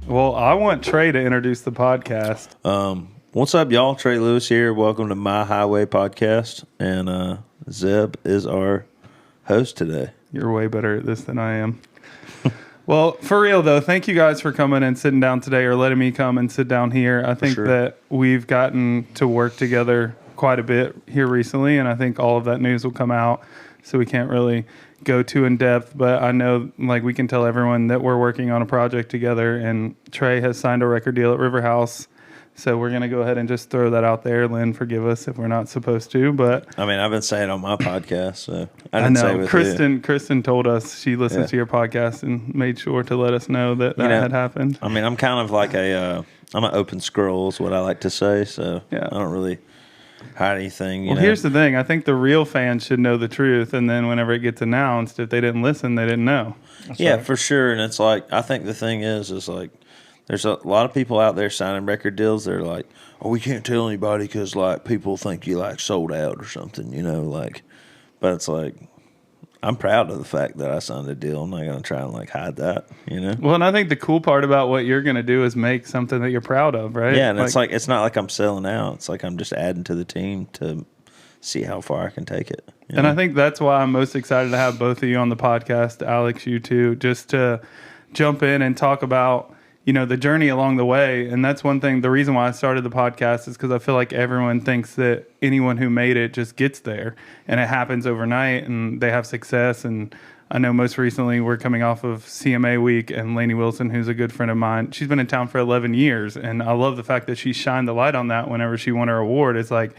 Well, I want Trey to introduce the podcast. What's up, y'all? Trey Lewis here. Welcome to My Highway podcast. And Zebb is our host today. You're way better at this than I am. Well, for real, though, thank you guys for coming and sitting down today, or letting me come and sit down here. I think that we've gotten to work together quite a bit here recently, and I think all of that news will come out, so we can't really go too in depth, but I know we can tell everyone that we're working on a project together, and Trey has signed a record deal at River House. So we're going to go ahead and just throw that out there. Lynn, forgive us if we're not supposed to, but I mean, I've been saying it on my podcast, so I didn't say know. it with Kristen told us she listened to your podcast and made sure to let us know that had happened. I mean, I'm kind of like I'm an open scroll is what I like to say, so I don't really hide anything. Well, here's the thing. I think the real fans should know the truth, and then whenever it gets announced, if they didn't listen, they didn't know. That's right. For sure. And it's like, I think the thing is there's a lot of people out there signing record deals. They're like, oh, we can't tell anybody because people think you sold out or something, But it's like, I'm proud of the fact that I signed a deal. I'm not going to try and hide that, Well, and I think the cool part about what you're going to do is make something that you're proud of, right? Yeah, and it's not like I'm selling out. It's like I'm just adding to the team to see how far I can take it. And I think that's why I'm most excited to have both of you on the podcast, Alex, you too, just to jump in and talk about the journey along the way. And that's one thing. The reason why I started the podcast is because I feel like everyone thinks that anyone who made it just gets there and it happens overnight and they have success. And I know most recently we're coming off of CMA week, and Lainey Wilson, who's a good friend of mine, she's been in town for 11 years. And I love the fact that she shined the light on that whenever she won her award. It's like,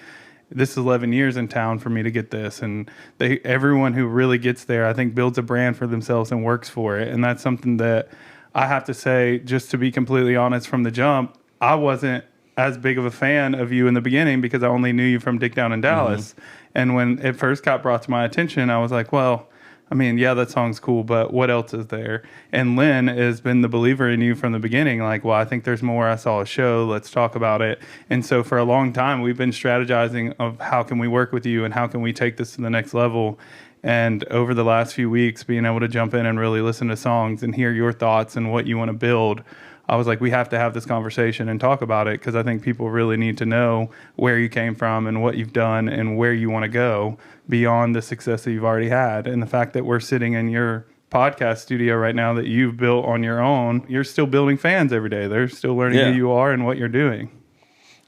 this is 11 years in town for me to get this. And everyone who really gets there, I think, builds a brand for themselves and works for it. And that's something that I have to say, just to be completely honest from the jump, I wasn't as big of a fan of you in the beginning because I only knew you from Dick Down in Dallas. Mm-hmm. And when it first got brought to my attention, I was like, well, I mean, yeah, that song's cool, but what else is there? And Lynn has been the believer in you from the beginning. Well, I think there's more. I saw a show. Let's talk about it. And so for a long time, we've been strategizing of how can we work with you and how can we take this to the next level. And over the last few weeks, being able to jump in and really listen to songs and hear your thoughts and what you want to build, I was like, we have to have this conversation and talk about it, because I think people really need to know where you came from and what you've done and where you want to go beyond the success that you've already had. And the fact that we're sitting in your podcast studio right now that you've built on your own, you're still building fans every day. They're still learning who you are and what you're doing.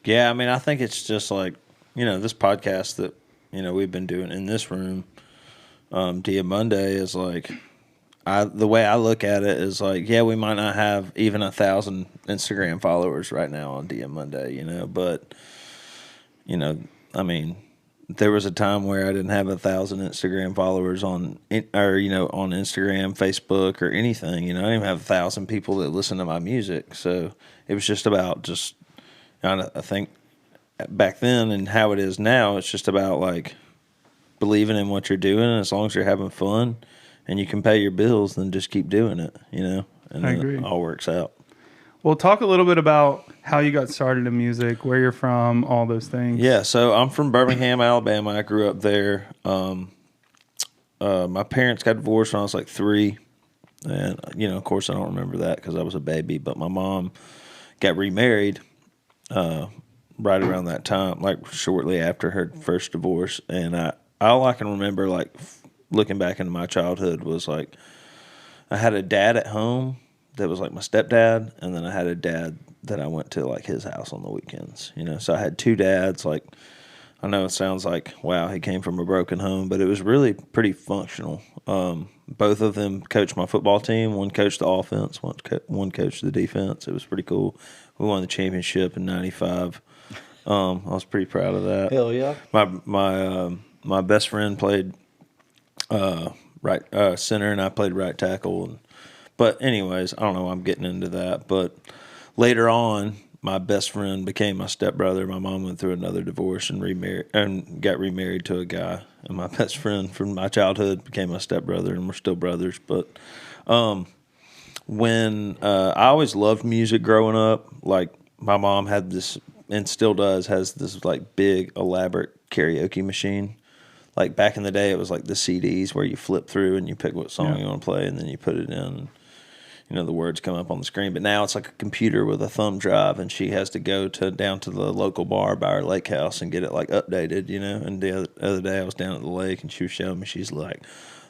Yeah, I mean, I think it's just this podcast that, we've been doing in this room, Dia Monday is the way I look at it is we might not have even 1,000 Instagram followers right now on Dia Monday, but I mean, there was a time where I didn't have 1,000 Instagram followers on Instagram, Facebook, or anything. I didn't even have 1,000 people that listen to my music. So it was just about I think back then and how it is now, it's just about believing in what you're doing, and as long as you're having fun and you can pay your bills, then just keep doing it, and I agree. It all works out. Well, talk a little bit about how you got started in music, where you're from, all those things. Yeah, so I'm from Birmingham, Alabama. I grew up there. My parents got divorced when I was 3, and of course I don't remember that because I was a baby, but my mom got remarried right around that time, shortly after her first divorce, and all I can remember, looking back into my childhood, was I had a dad at home that was my stepdad, and then I had a dad that I went to his house on the weekends. So I had 2 dads. I know it sounds wow, he came from a broken home, but it was really pretty functional. Both of them coached my football team. One coached the offense, one coached the defense. It was pretty cool. We won the championship in '95. I was pretty proud of that. Hell yeah. My best friend played right center, and I played right tackle. But anyways, I don't know why I'm getting into that. But later on, my best friend became my stepbrother. My mom went through another divorce and got remarried to a guy. And my best friend from my childhood became my stepbrother, and we're still brothers. But when I always loved music growing up. Like my mom had this, and still does, has this like big elaborate karaoke machine. Like back in the day, it was like the CDs where you flip through and you pick what song you want to play, and then you put it in. You know, the words come up on the screen. But now it's like a computer with a thumb drive, and she has to go down to the local bar by her lake house and get it like updated, you know. And the other day I was down at the lake, and she was showing me, she's like,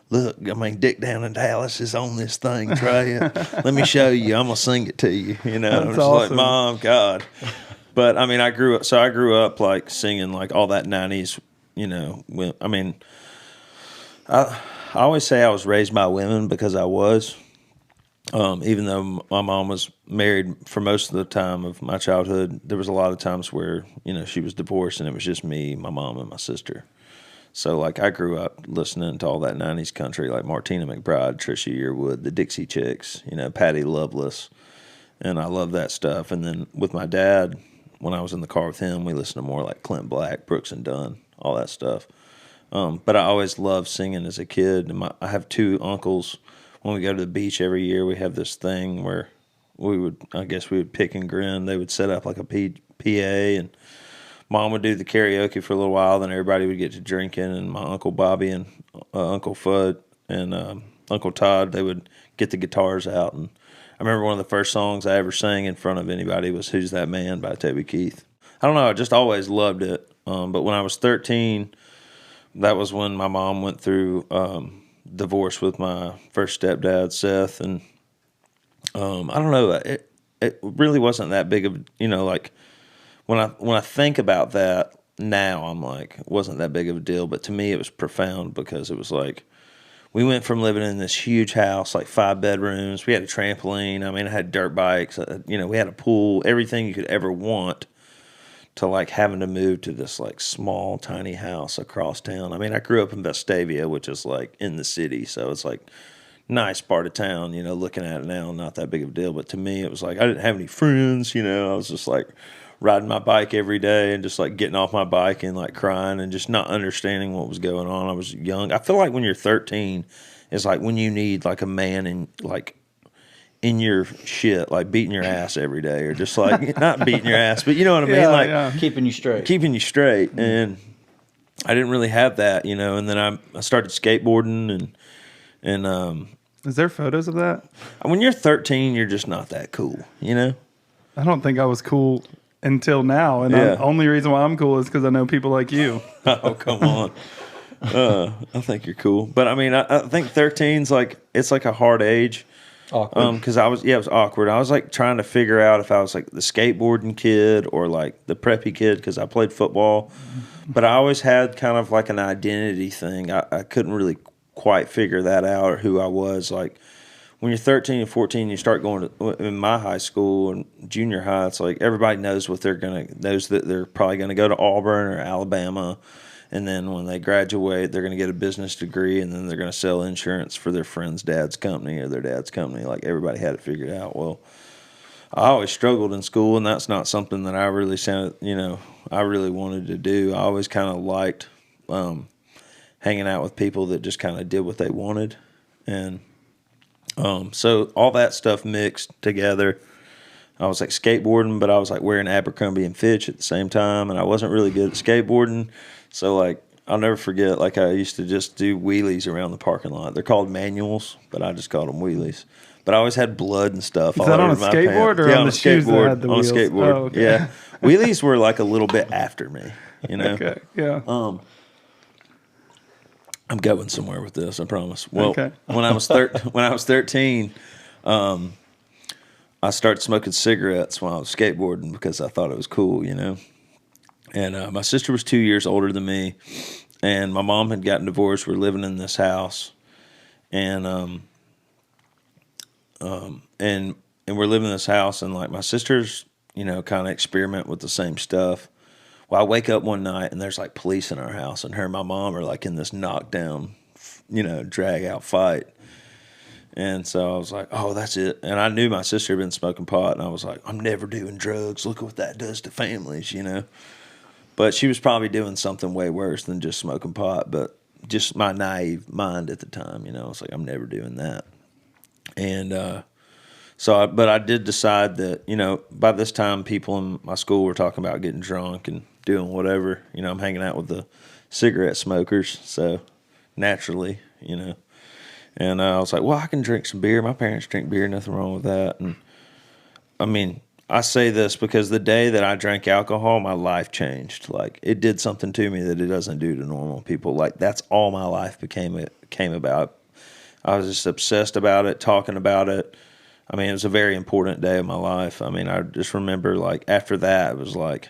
look, I mean, Dick down in Dallas is on this thing, Trey. Let me show you. I'm going to sing it to you, you know. That's I'm just awesome. like, Mom, God. But, I mean, I grew up like singing like all that 90s, you know. I always say I was raised by women because I was. Even though my mom was married for most of the time of my childhood, there was a lot of times where, you know, she was divorced and it was just me, my mom, and my sister. So, like, I grew up listening to all that 90s country, like Martina McBride, Trisha Yearwood, the Dixie Chicks, you know, Patty Loveless, and I love that stuff. And then with my dad, when I was in the car with him, we listened to more like Clint Black, Brooks and Dunn, all that stuff. But I always loved singing as a kid. And I have two uncles. When we go to the beach every year, we have this thing where we would pick and grin. They would set up like a PA, and Mom would do the karaoke for a little while. Then everybody would get to drinking, and my Uncle Bobby and Uncle Fudd and Uncle Todd, they would get the guitars out. And I remember one of the first songs I ever sang in front of anybody was "Who's That Man" by Toby Keith. I don't know, I just always loved it. But when I was 13, that was when my mom went through divorce with my first stepdad, Seth, and I don't know, it really wasn't that big of, you know, like when I think about that now, I'm like, it wasn't that big of a deal, but to me it was profound because it was like we went from living in this huge house, like 5 bedrooms, we had a trampoline, I mean, I had dirt bikes, you know, we had a pool, everything you could ever want, to like having to move to this like small tiny house across town. I mean, I grew up in Vestavia, which is like in the city, so it's like nice part of town, you know, looking at it now, not that big of a deal. But to me, it was like I didn't have any friends, you know. I was just like riding my bike every day and just like getting off my bike and like crying and just not understanding what was going on. I was young. I feel like when you're 13, it's like when you need like a man and like in your shit, like beating your ass every day, or just like not beating your ass, but you know what I mean, like keeping you straight. Mm-hmm. And I didn't really have that, you know. And then I started skateboarding, and is there photos of that? when you're 13, you're just not that cool, you know. I don't think I was cool until now, and the only reason why I'm cool is because I know people like you. Oh, come on. I think you're cool, but I mean, I think 13's like, it's like a hard age. Awkward. Because it was awkward. I was like trying to figure out if I was like the skateboarding kid or like the preppy kid, because I played football, but I always had kind of like an identity thing. I couldn't really quite figure that out, or who I was. Like when you're 13 and 14, you start going to, in my high school and junior high, it's like everybody knows knows that they're probably gonna go to Auburn or Alabama. And then when they graduate, they're going to get a business degree, and then they're going to sell insurance for their friend's dad's company or their dad's company. Like, everybody had it figured out. Well, I always struggled in school, and that's not something that I really I really wanted to do. I always kind of liked hanging out with people that just kind of did what they wanted. And so all that stuff mixed together. I was like skateboarding, but I was like wearing Abercrombie and Fitch at the same time, and I wasn't really good at skateboarding. So, like, I'll never forget, like, I used to just do wheelies around the parking lot. They're called manuals, but I just called them wheelies. But I always had blood and stuff. Is that on a skateboard or on the shoes that had the wheels? On a skateboard, oh, okay. Yeah. Wheelies were, like, a little bit after me, you know? Okay, yeah. I'm going somewhere with this, I promise. Well, okay. when I was 13, I started smoking cigarettes when I was skateboarding because I thought it was cool, you know? And my sister was 2 years older than me, and my mom had gotten divorced. We're living in this house, and we're living in this house, and like my sisters, you know, kind of experiment with the same stuff. Well, I wake up one night and there's like police in our house, and her and my mom are like in this knockdown, you know, drag out fight. And so I was like, oh, that's it. And I knew my sister had been smoking pot, and I was like, I'm never doing drugs. Look at what that does to families, you know. But she was probably doing something way worse than just smoking pot, but just my naive mind at the time, you know, I was like, I'm never doing that. And But I did decide that, by this time, people in my school were talking about getting drunk and doing whatever. I'm hanging out with the cigarette smokers, so naturally, And I was like, well, I can drink some beer. My parents drink beer, nothing wrong with that. And I mean, I say this because the day that I drank alcohol, my life changed. Like, it did something to me that it doesn't do to normal people. Like, that's all my life came about. I was just obsessed about it, talking about it. I mean, it was a very important day of my life. I mean, I just remember, like, after that, it was like,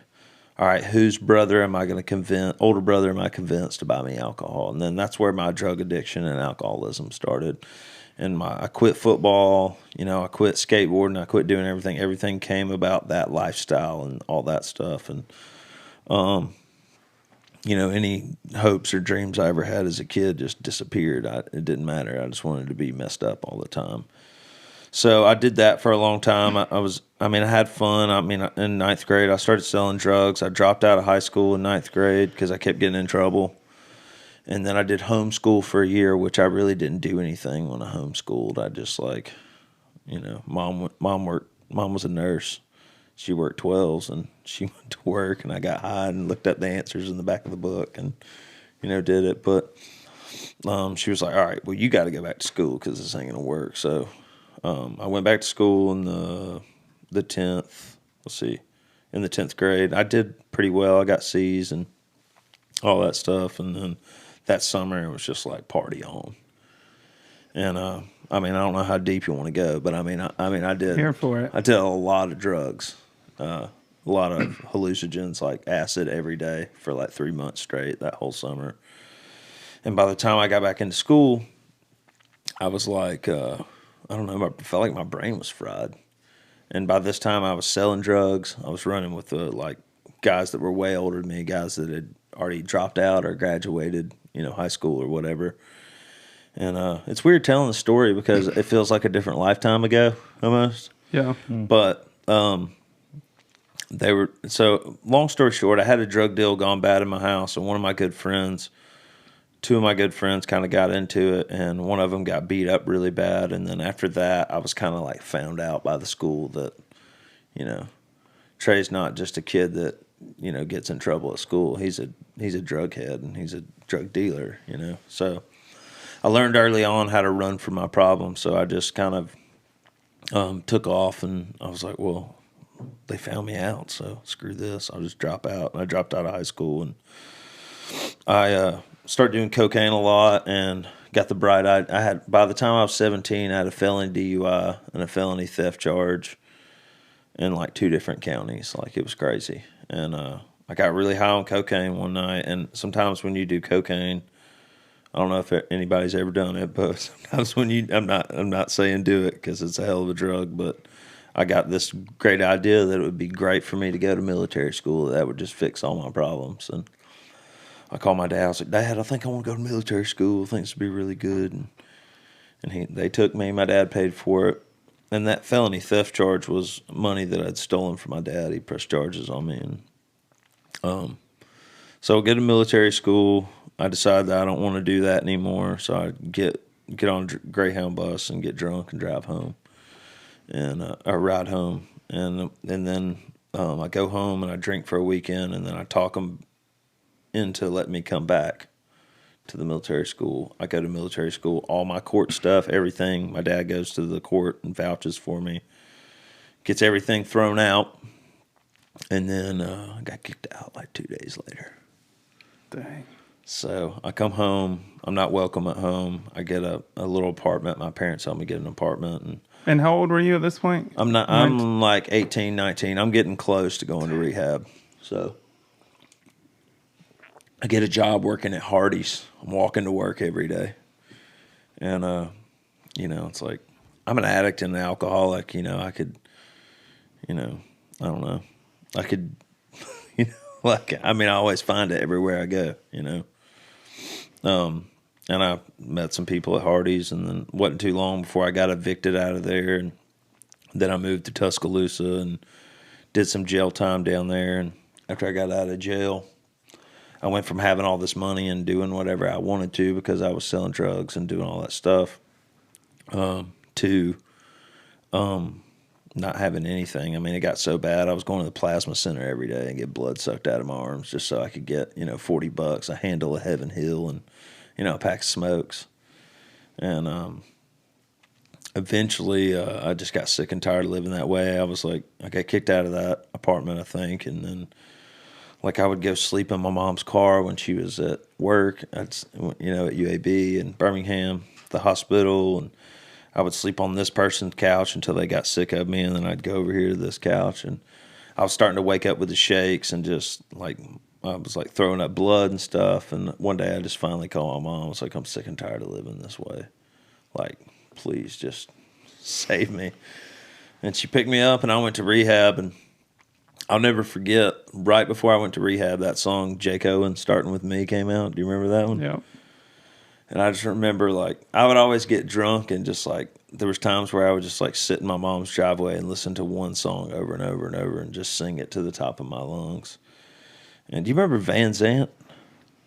all right, whose brother am I going to convince, older brother am I convinced to buy me alcohol? And then that's where my drug addiction and alcoholism started. And I quit football, I quit skateboarding, I quit doing everything. Everything came about that lifestyle and all that stuff. And, any hopes or dreams I ever had as a kid just disappeared. It didn't matter. I just wanted to be messed up all the time. So I did that for a long time. I had fun. In ninth grade, I started selling drugs. I dropped out of high school in ninth grade because I kept getting in trouble. And then I did homeschool for a year, which I really didn't do anything when I homeschooled. I just mom was a nurse. She worked 12s and she went to work, and I got high and looked up the answers in the back of the book and, did it. But she was like, all right, well, you got to go back to school because this ain't going to work. So I went back to school in the 10th, in the 10th grade. I did pretty well. I got C's and all that stuff. And then that summer it was just like party on. And I don't know how deep you want to go, but I did. Here for it. I did a lot of drugs, a lot of hallucinogens like acid every day for like 3 months straight that whole summer. And by the time I got back into school, I was like, I don't know, I felt like my brain was fried. And by this time I was selling drugs. I was running with guys that were way older than me, guys that had already dropped out or graduated, high school or whatever. And it's weird telling the story because it feels like a different lifetime ago almost. Yeah. But long story short, I had a drug deal gone bad in my house, and two of my good friends kind of got into it, and one of them got beat up really bad. And then after that, I was kind of like found out by the school that, Trey's not just a kid that, gets in trouble at school. He's a drug head and he's a drug dealer, So I learned early on how to run from my problems. So I just kind of took off, and I was like, well, they found me out, so screw this. I'll just drop out. And I dropped out of high school, and I started doing cocaine a lot and got the bright eye. By the time I was 17, I had a felony DUI and a felony theft charge in like 2 different counties. Like, it was crazy. And I got really high on cocaine one night. And sometimes when you do cocaine, I don't know if anybody's ever done it, but sometimes when I'm not saying do it because it's a hell of a drug, but I got this great idea that it would be great for me to go to military school. That would just fix all my problems. And I called my dad. I was like, Dad, I think I want to go to military school. I think this would be really good. And they took me. My dad paid for it. And that felony theft charge was money that I'd stolen from my dad. He pressed charges on me. And so I get to military school. I decided that I don't want to do that anymore. So I get on a Greyhound bus and get drunk and drive home. And I ride home. And then I go home and I drink for a weekend. And then I talk them into letting me come back to the military school. I go to military school, all my court stuff, everything. My dad goes to the court and vouches for me, gets everything thrown out, and then I got kicked out like 2 days later. Dang. So I come home. I'm not welcome at home. I get a little apartment. My parents helped me get an apartment. And how old were you at this point? I'm like 18, 19. I'm getting close to going to rehab. So I get a job working at Hardee's. I'm walking to work every day. And, it's like, I'm an addict and an alcoholic. I could, I don't know. I could, I always find it everywhere I go, And I met some people at Hardee's, and then wasn't too long before I got evicted out of there. And then I moved to Tuscaloosa and did some jail time down there. And after I got out of jail, I went from having all this money and doing whatever I wanted to because I was selling drugs and doing all that stuff to not having anything. I mean, it got so bad. I was going to the plasma center every day and get blood sucked out of my arms just so I could get, $40, a handle of Heaven Hill, and, a pack of smokes. And eventually, I just got sick and tired of living that way. I was like, I got kicked out of that apartment, I think, and then, like, I would go sleep in my mom's car when she was at work, at UAB in Birmingham, the hospital, and I would sleep on this person's couch until they got sick of me, and then I'd go over here to this couch, and I was starting to wake up with the shakes and just, like, I was, like, throwing up blood and stuff, and one day I just finally called my mom. I was like, I'm sick and tired of living this way. Like, please just save me. And she picked me up, and I went to rehab, and I'll never forget, right before I went to rehab, that song, Jake Owen, Starting With Me, came out. Do you remember that one? Yeah. And I just remember, like, I would always get drunk and just, like, there was times where I would just, like, sit in my mom's driveway and listen to one song over and over and over and just sing it to the top of my lungs. And do you remember Van Zant?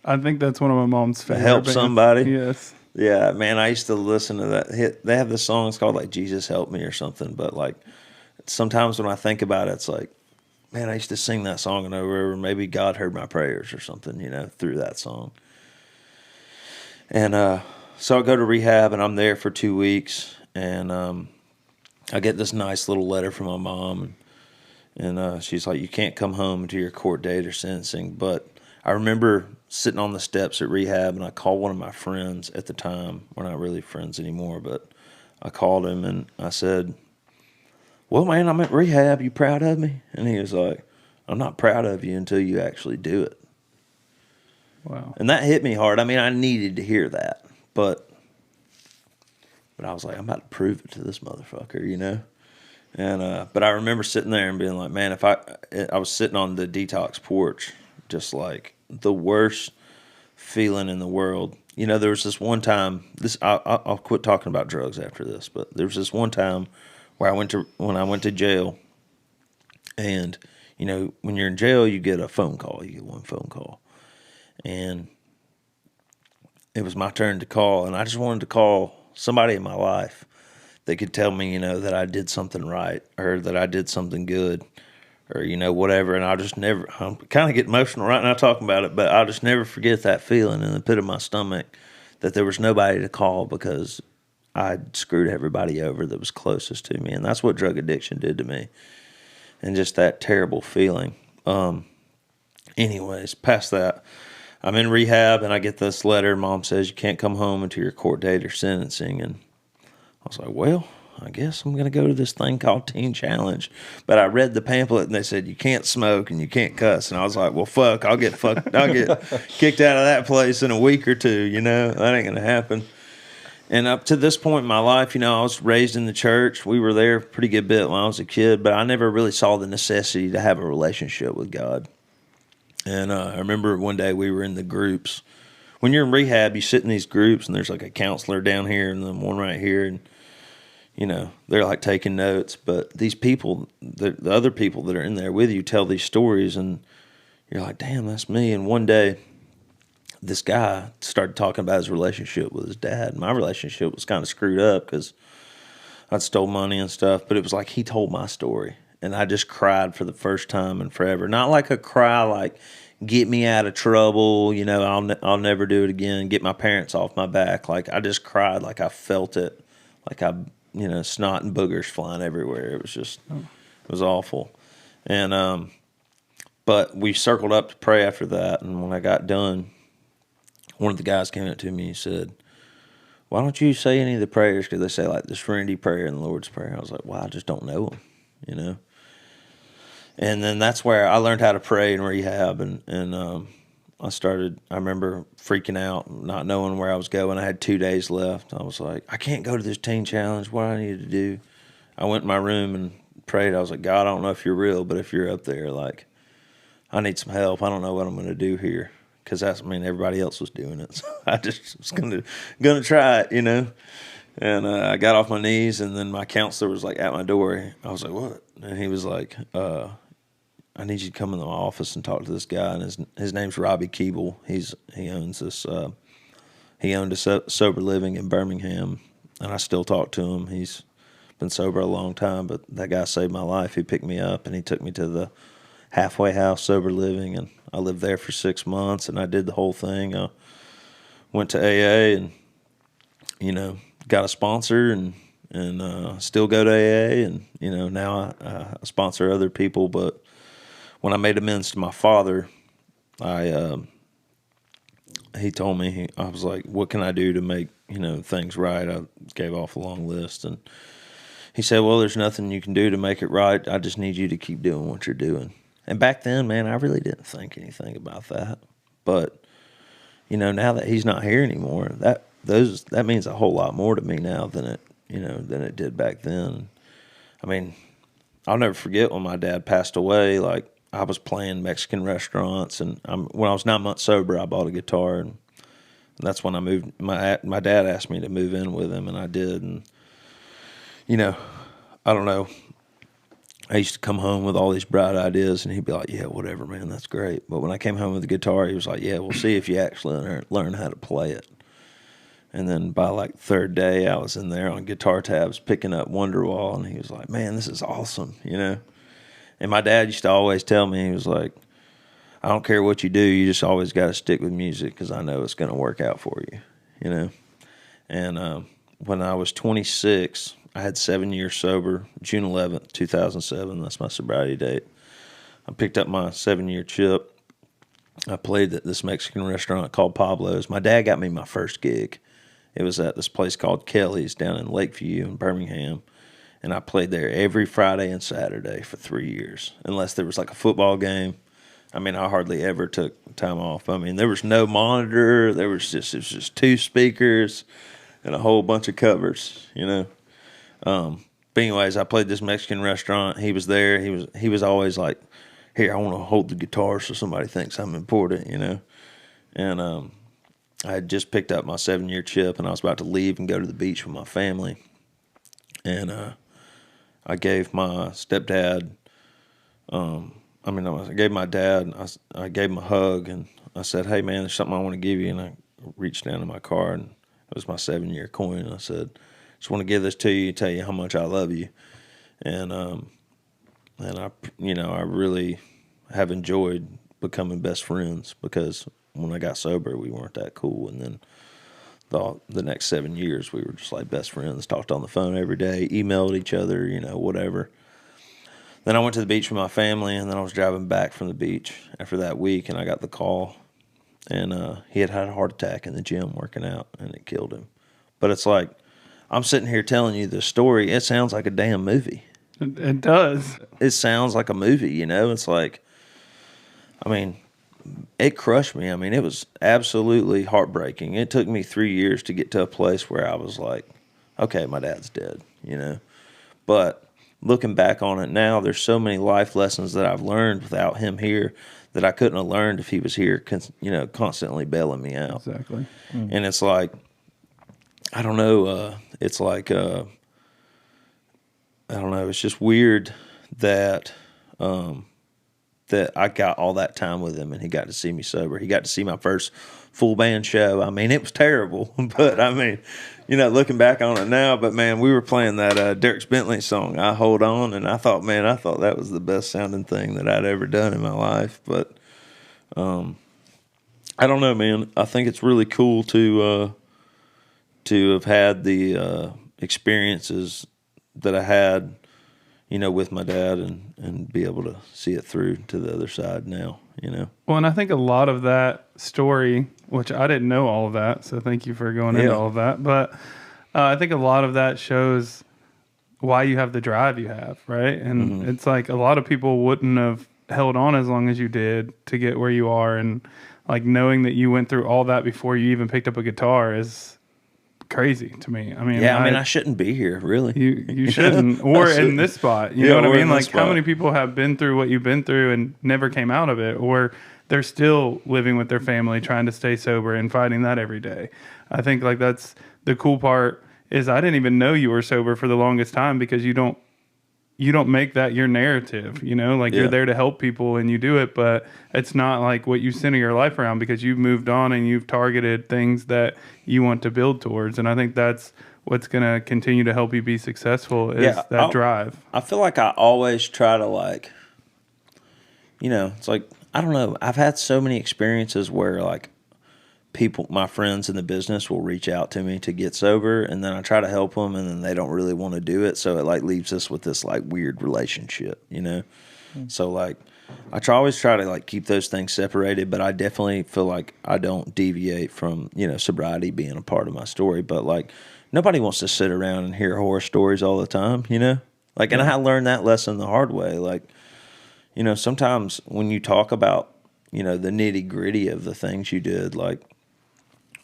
I think that's one of my mom's favorite Help bands. Somebody? Yes. Yeah, man, I used to listen to that. They have this song called, like, Jesus Help Me or something. But, like, sometimes when I think about it, it's like, man, I used to sing that song and over. Maybe God heard my prayers or something, through that song. And so I go to rehab, and I'm there for 2 weeks, and I get this nice little letter from my mom, and she's like, you can't come home until your court date or sentencing. But I remember sitting on the steps at rehab, and I called one of my friends at the time. We're not really friends anymore, but I called him, and I said, well, man, I'm at rehab. You proud of me? And he was like, I'm not proud of you until you actually do it. Wow. And that hit me hard. I mean, I needed to hear that, but I was like, I'm about to prove it to this motherfucker, And but I remember sitting there and being like, man, if I was sitting on the detox porch, just like the worst feeling in the world. There was this one time. I'll quit talking about drugs after this, but there was this one time where when I went to jail, and when you're in jail, you get a phone call. You get one phone call. And it was my turn to call, and I just wanted to call somebody in my life that could tell me, that I did something right or that I did something good or, whatever. And I'm kind of getting emotional right now talking about it, but I'll just never forget that feeling in the pit of my stomach that there was nobody to call because I screwed everybody over that was closest to me. And that's what drug addiction did to me. And just that terrible feeling. Anyways, past that, I'm in rehab, and I get this letter. Mom says you can't come home until your court date or sentencing. And I was like, well, I guess I'm going to go to this thing called Teen Challenge. But I read the pamphlet, and they said you can't smoke and you can't cuss. And I was like, well, fuck, I'll get kicked out of that place in a week or two. That ain't going to happen. And up to this point in my life, I was raised in the church. We were there a pretty good bit when I was a kid, but I never really saw the necessity to have a relationship with God. And I remember one day we were in the groups. When you're in rehab, you sit in these groups, and there's like a counselor down here and then one right here, and they're like taking notes. But these people, the other people that are in there with you, tell these stories, and you're like, damn, that's me. And one day, this guy started talking about his relationship with his dad. My relationship was kind of screwed up because I'd stole money and stuff, but it was like he told my story. And I just cried for the first time in forever. Not like a cry like, get me out of trouble, I'll never do it again, get my parents off my back. Like, I just cried like I felt it. Like snot and boogers flying everywhere. It was just, it was awful. And, but we circled up to pray after that. And when I got done, one of the guys came up to me and said, why don't you say any of the prayers? Because they say like the Serenity Prayer and the Lord's Prayer. I was like, well, I just don't know them, And then that's where I learned how to pray in rehab, and I remember freaking out, not knowing where I was going. I had 2 days left. I was like, I can't go to this teen challenge. What do I need to do? I went in my room and prayed. I was like, God, I don't know if you're real, but if you're up there, like, I need some help. I don't know what I'm going to do here. Because everybody else was doing it. So I just was gonna try it, And I got off my knees, and then my counselor was like at my door. I was like, what? And he was like, I need you to come into my office and talk to this guy. And his name's Robbie Keeble. He owns this. He owned a sober living in Birmingham, and I still talk to him. He's been sober a long time, but that guy saved my life. He picked me up and he took me to the halfway house, sober living, and I lived there for 6 months, and I did the whole thing. I went to AA and, got a sponsor and still go to AA, and, now I sponsor other people. But when I made amends to my father, he told me, I was like, what can I do to make, things right? I gave off a long list, and he said, well, there's nothing you can do to make it right. I just need you to keep doing what you're doing. And back then, man, I really didn't think anything about that. But, now that he's not here anymore, that means a whole lot more to me now than it did back then. I mean, I'll never forget when my dad passed away. Like, I was playing Mexican restaurants, and when I was 9 months sober, I bought a guitar, and that's when I moved. My dad asked me to move in with him, and I did. And I don't know. I used to come home with all these bright ideas, and he'd be like, "Yeah, whatever, man, that's great." But when I came home with the guitar, he was like, "Yeah, we'll see if you actually learn how to play it." And then by like third day, I was in there on guitar tabs picking up Wonderwall, and he was like, "Man, this is awesome," And my dad used to always tell me, he was like, "I don't care what you do, you just always got to stick with music because I know it's going to work out for you," And when I was 26, I had 7 years sober, June 11th, 2007. That's my sobriety date. I picked up my 7-year chip. I played at this Mexican restaurant called Pablo's. My dad got me my first gig. It was at this place called Kelly's down in Lakeview in Birmingham. And I played there every Friday and Saturday for 3 years, unless there was like a football game. I mean, I hardly ever took time off. I mean, there was no monitor. It was just 2 speakers and a whole bunch of covers, But anyways, I played this Mexican restaurant. He was there. He was always like, "Here, I want to hold the guitar so somebody thinks I'm important," And I had just picked up my 7-year chip, and I was about to leave and go to the beach with my family. And I gave my stepdad, I gave my dad, I gave him a hug, and I said, "Hey, man, there's something I want to give you." And I reached down in my car, and it was my 7-year coin. And I said, "Just want to give this to you, tell you how much I love you." And I really have enjoyed becoming best friends, because when I got sober, we weren't that cool. And then the next 7 years, we were just like best friends, talked on the phone every day, emailed each other, whatever. Then I went to the beach with my family, and then I was driving back from the beach after that week, and I got the call. And he had a heart attack in the gym working out, and it killed him. But it's like, I'm sitting here telling you this story. It sounds like a damn movie. It does. It sounds like a movie, It's like, I mean, it crushed me. I mean, it was absolutely heartbreaking. It took me 3 years to get to a place where I was like, okay, my dad's dead, But looking back on it now, there's so many life lessons that I've learned without him here that I couldn't have learned if he was here, constantly bailing me out. Exactly. Mm. And it's like, I don't know, it's like, I don't know, it's just weird that that I got all that time with him, and he got to see me sober. He got to see my first full band show. I mean, it was terrible, but I mean, looking back on it now, but man, we were playing that Dierks Bentley song, "I Hold On," and I thought that was the best sounding thing that I'd ever done in my life. But I don't know, man. I think it's really cool to have had the experiences that I had, with my dad, and be able to see it through to the other side now, Well, and I think a lot of that story, which I didn't know all of that, so thank you for going into all of that. But I think a lot of that shows why you have the drive you have, right? And it's like a lot of people wouldn't have held on as long as you did to get where you are. And like knowing that you went through all that before you even picked up a guitar is crazy to me. I mean, I shouldn't be here, really. You shouldn't, or in this spot. You know what I mean? Like, how many people have been through what you've been through and never came out of it, or they're still living with their family, trying to stay sober and fighting that every day. I think like that's the cool part is I didn't even know you were sober for the longest time, because you don't make that your narrative, you're there to help people and you do it, but it's not like what you center your life around, because you've moved on and you've targeted things that you want to build towards. And I think that's what's going to continue to help you be successful is drive. I feel like I always try to, like, it's like, I don't know. I've had so many experiences where, like, people, my friends in the business will reach out to me to get sober, and then I try to help them, and then they don't really want to do it. So it, like, leaves us with this, like, weird relationship, So, like, always try to, like, keep those things separated, but I definitely feel like I don't deviate from, sobriety being a part of my story. But, like, nobody wants to sit around and hear horror stories all the time, Like, and I learned that lesson the hard way. Like, sometimes when you talk about, the nitty gritty of the things you did, like,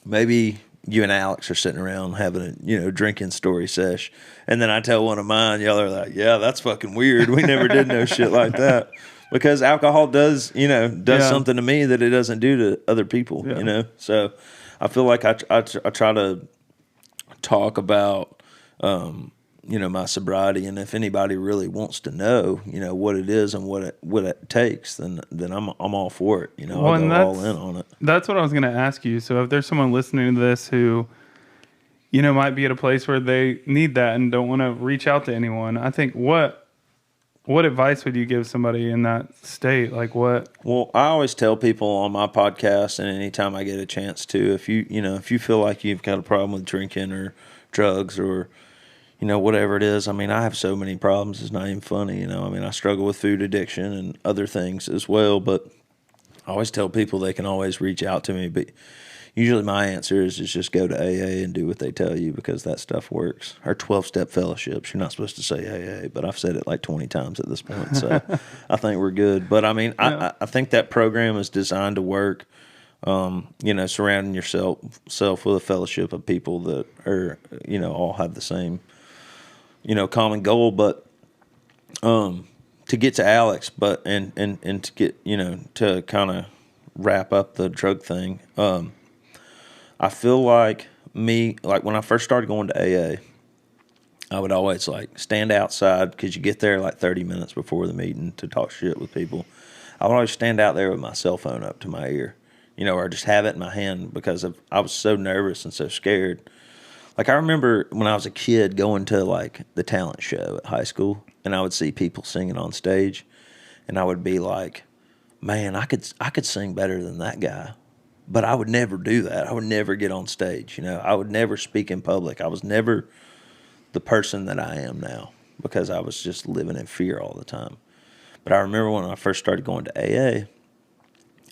maybe you and Alex are sitting around having a, drinking story sesh, and then I tell one of mine, y'all are like, yeah, that's fucking weird. We never did no shit like that. Because alcohol does something to me that it doesn't do to other people, So I feel like I try to talk about, my sobriety, and if anybody really wants to know, what it is and what it takes, then I'm all for it. I'll go all in on it. That's what I was going to ask you. So if there's someone listening to this who, might be at a place where they need that and don't want to reach out to anyone, I think what advice would you give somebody in that state? Like what? Well, I always tell people on my podcast, and anytime I get a chance to, if you feel like you've got a problem with drinking or drugs or, whatever it is. I mean, I have so many problems. It's not even funny. I mean, I struggle with food addiction and other things as well, but I always tell people they can always reach out to me. But usually my answer is just go to AA and do what they tell you, because that stuff works. Or 12-step fellowships. You're not supposed to say AA, but I've said it like 20 times at this point. So I think we're good. But I mean, yeah. I think that program is designed to work, surrounding yourself with a fellowship of people that are, all have the same, common goal. But to get to Alex, and to get, to kind of wrap up the drug thing, I feel like when I first started going to AA, I would always like stand outside, because you get there like 30 minutes before the meeting to talk shit with people. I would always stand out there with my cell phone up to my ear, or just have it in my hand, because I was so nervous and so scared. Like, I remember when I was a kid going to like the talent show at high school, and I would see people singing on stage, and I would be like, man, I could sing better than that guy. But I would never do that. I would never get on stage. I would never speak in public. I was never the person that I am now, because I was just living in fear all the time. But I remember when I first started going to AA,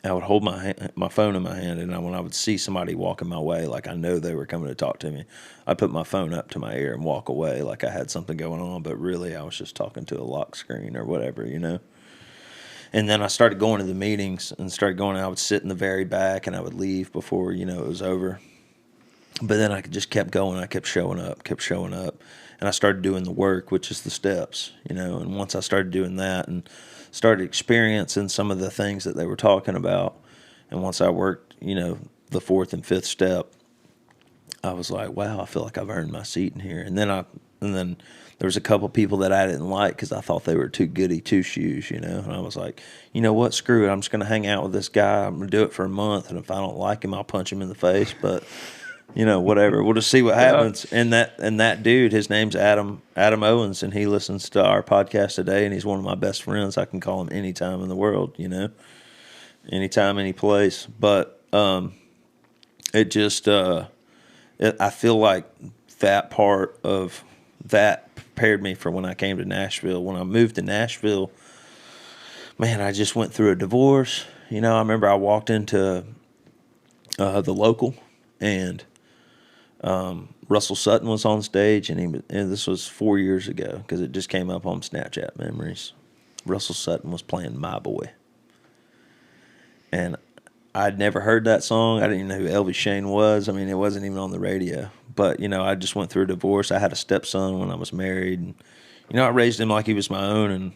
I would hold my phone in my hand, and when I would see somebody walking my way, like I know they were coming to talk to me, I'd put my phone up to my ear and walk away like I had something going on, but really I was just talking to a lock screen or whatever, And then I started going to the meetings and I would sit in the very back, and I would leave before, it was over. But then I just kept going. I kept showing up. And I started doing the work, which is the steps, And once I started doing that and started experiencing some of the things that they were talking about, and once I worked, the fourth and fifth step, I was like, wow, I feel like I've earned my seat in here. And then there was a couple people that I didn't like because I thought they were too goody two-shoes, And I was like, you know what, screw it. I'm just going to hang out with this guy. I'm going to do it for a month, and if I don't like him, I'll punch him in the face. But, whatever. We'll just see what happens. And that dude, his name's Adam Owens, and he listens to our podcast today, and he's one of my best friends. I can call him anytime in the world, anytime, any place. But it just, I feel like that part of that prepared me for when I came to Nashville. When I moved to Nashville, man, I just went through a divorce. I remember I walked into the local, and Russell Sutton was on stage, and this was 4 years ago, because it just came up on Snapchat memories. Russell Sutton was playing My Boy, and I'd never heard that song. I didn't even know who Elvis Shane was. I mean, it wasn't even on the radio. But, I just went through a divorce. I had a stepson when I was married. And, I raised him like he was my own. And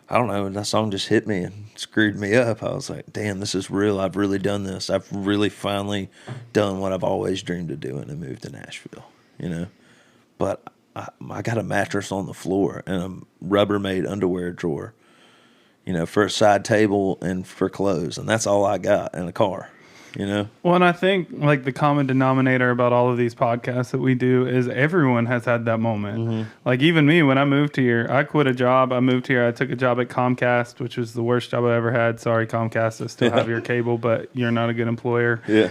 I don't know, that song just hit me and screwed me up. I was like, damn, this is real. I've really done this. I've really finally done what I've always dreamed of doing, and moved to Nashville, But I got a mattress on the floor and a Rubbermaid underwear drawer, for a side table and for clothes. And that's all I got, in a car. you know? Well, and I think like the common denominator about all of these podcasts that we do is everyone has had that moment. Like even me, when I moved here, I quit a job. I moved here. I took a job at Comcast, which was the worst job I ever had. Sorry, Comcast. I still have your cable, but you're not a good employer. Yeah.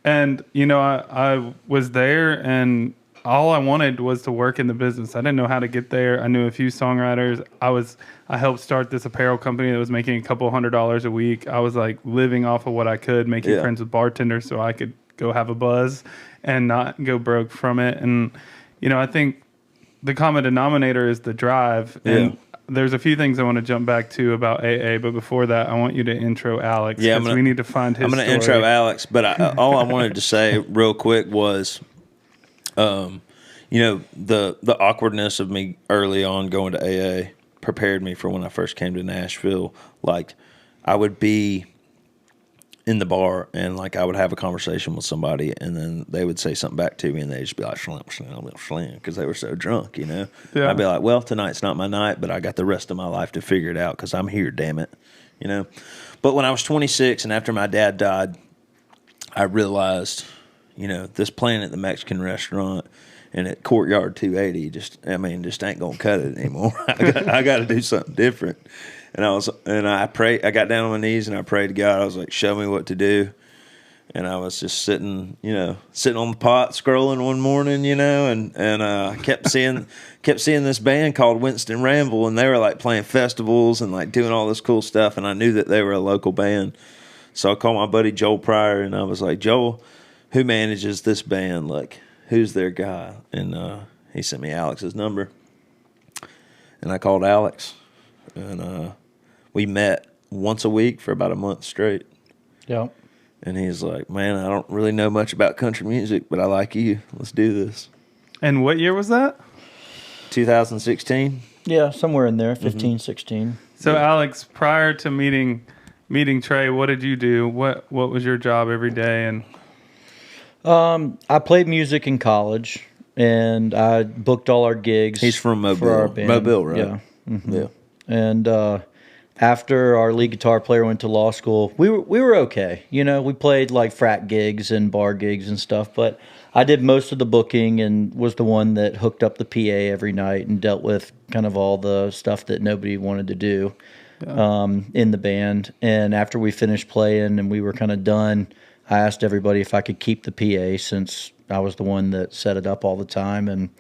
And you know, I was there, and all I wanted was to work in the business. I didn't know how to get there. I knew a few songwriters. I helped start this apparel company that was making a couple $100s a week. I was like living off of what I could, making friends with bartenders so I could go have a buzz and not go broke from it. And you know, I think the common denominator is the drive. And there's a few things I want to jump back to about AA, but before that, I want you to intro Alex. Yeah, we need to find his. I'm going to intro Alex, but all I wanted to say real quick was, you know, the awkwardness of me early on going to AA prepared me for when I first came to Nashville. Like, I would be in the bar and like I would have a conversation with somebody and then they would say something back to me and they'd just be like shlim because they were so drunk, you know. I'd be like, well, tonight's not my night, but I got the rest of my life to figure it out because I'm here, damn it, you know. But when I was 26 and after my dad died, I realized, you know, this playing at the Mexican restaurant and at Courtyard 280 just ain't gonna cut it anymore. I got to do something different. And I prayed. I got down on my knees and I prayed to God. I was like, "Show me what to do." And I was just sitting on the pot scrolling one morning, you know, and I kept seeing this band called Winston Ramble, and they were like playing festivals and like doing all this cool stuff. And I knew that they were a local band, so I called my buddy Joel Pryor and I was like, "Joel, who manages this band? Like, who's their guy?" And he sent me Alex's number, and I called Alex, and we met once a week for about a month straight. Yeah. And he's like, "Man, I don't really know much about country music, but I like you. Let's do this." And what year was that? 2016. Yeah, somewhere in there, 15, 16. So Alex, prior to meeting Trey, what did you do? What was your job every day? And I played music in college, and I booked all our gigs. He's from Mobile. For our band. Mobile, right? Yeah. Mm-hmm. Yeah. And after our lead guitar player went to law school, we were okay. You know, we played like frat gigs and bar gigs and stuff, but I did most of the booking and was the one that hooked up the PA every night and dealt with kind of all the stuff that nobody wanted to do in the band. And after we finished playing and we were kind of done, I asked everybody if I could keep the PA since I was the one that set it up all the time. And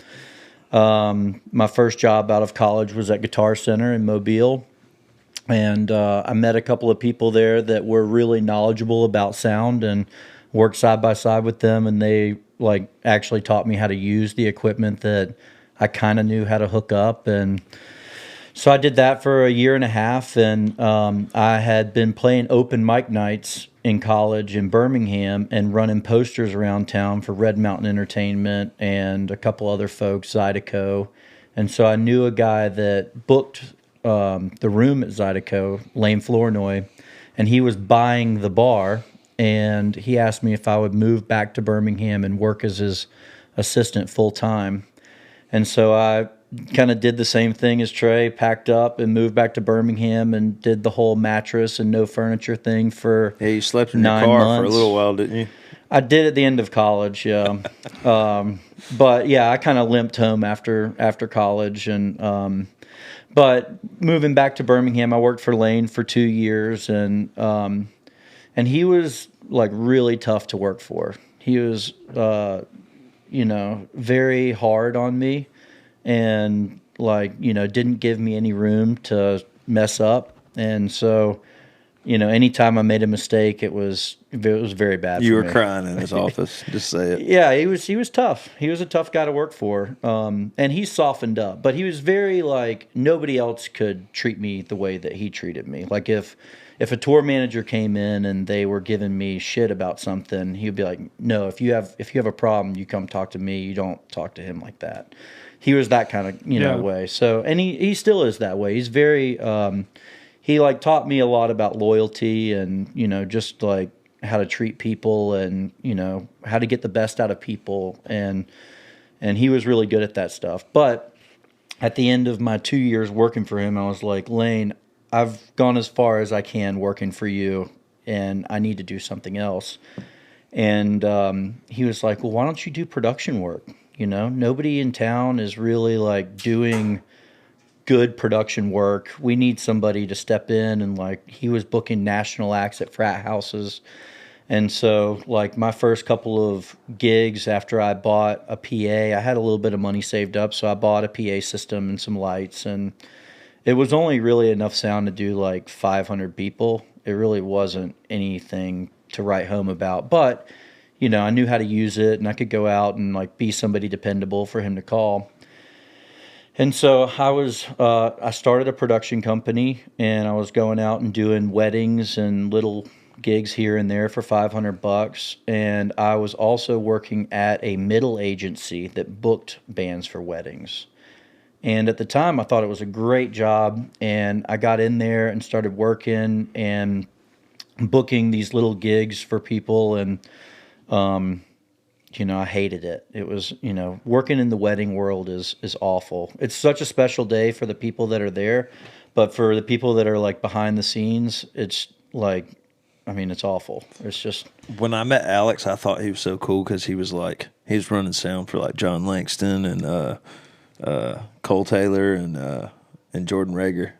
my first job out of college was at Guitar Center in Mobile. And I met a couple of people there that were really knowledgeable about sound and worked side by side with them. And they like actually taught me how to use the equipment that I kind of knew how to hook up. And so I did that for a year and a half. And I had been playing open mic nights in college in Birmingham and running posters around town for Red Mountain Entertainment and a couple other folks, Zydeco. And so I knew a guy that booked the room at Zydeco, Lane Flournoy, and he was buying the bar, and he asked me if I would move back to Birmingham and work as his assistant full time. And so I kind of did the same thing as Trey, packed up and moved back to Birmingham and did the whole mattress and no furniture thing for 9 months. Yeah, you slept in your car for a little while, didn't you? I did at the end of college, yeah. But yeah, I kind of limped home after college, and but moving back to Birmingham, I worked for Lane for 2 years, and he was like really tough to work for. He was, very hard on me, and like didn't give me any room to mess up, and so anytime I made a mistake, it was very bad. You for were me. crying in his office. Just say it. Yeah, he was tough. He was a tough guy to work for, and he softened up. But he was very like nobody else could treat me the way that he treated me. Like if a tour manager came in and they were giving me shit about something, he'd be like, "No, if you have a problem, you come talk to me. You don't talk to him like that." He was that kind of way. So, and he still is that way. He's very he like taught me a lot about loyalty and just like how to treat people and how to get the best out of people, and he was really good at that stuff. But at the end of my 2 years working for him, I was like, Lane, I've gone as far as I can working for you, and I need to do something else. And he was like, well, why don't you do production work? You know, nobody in town is really like doing good production work. We need somebody to step in. And like, he was booking national acts at frat houses. And so like my first couple of gigs after I bought a PA, I had a little bit of money saved up. So I bought a PA system and some lights, and it was only really enough sound to do like 500 people. It really wasn't anything to write home about, but you know, I knew how to use it, and I could go out and like be somebody dependable for him to call. And so I started a production company, and I was going out and doing weddings and little gigs here and there for $500. And I was also working at a middle agency that booked bands for weddings. And at the time, I thought it was a great job, and I got in there and started working and booking these little gigs for people. And you know, I hated it. It was, you know, working in the wedding world is awful. It's such a special day for the people that are there, but for the people that are like behind the scenes, it's like, I mean, it's awful. It's just. When I met Alex, I thought he was so cool because he was running sound for like John Langston and Cole Taylor and Jordan Rager.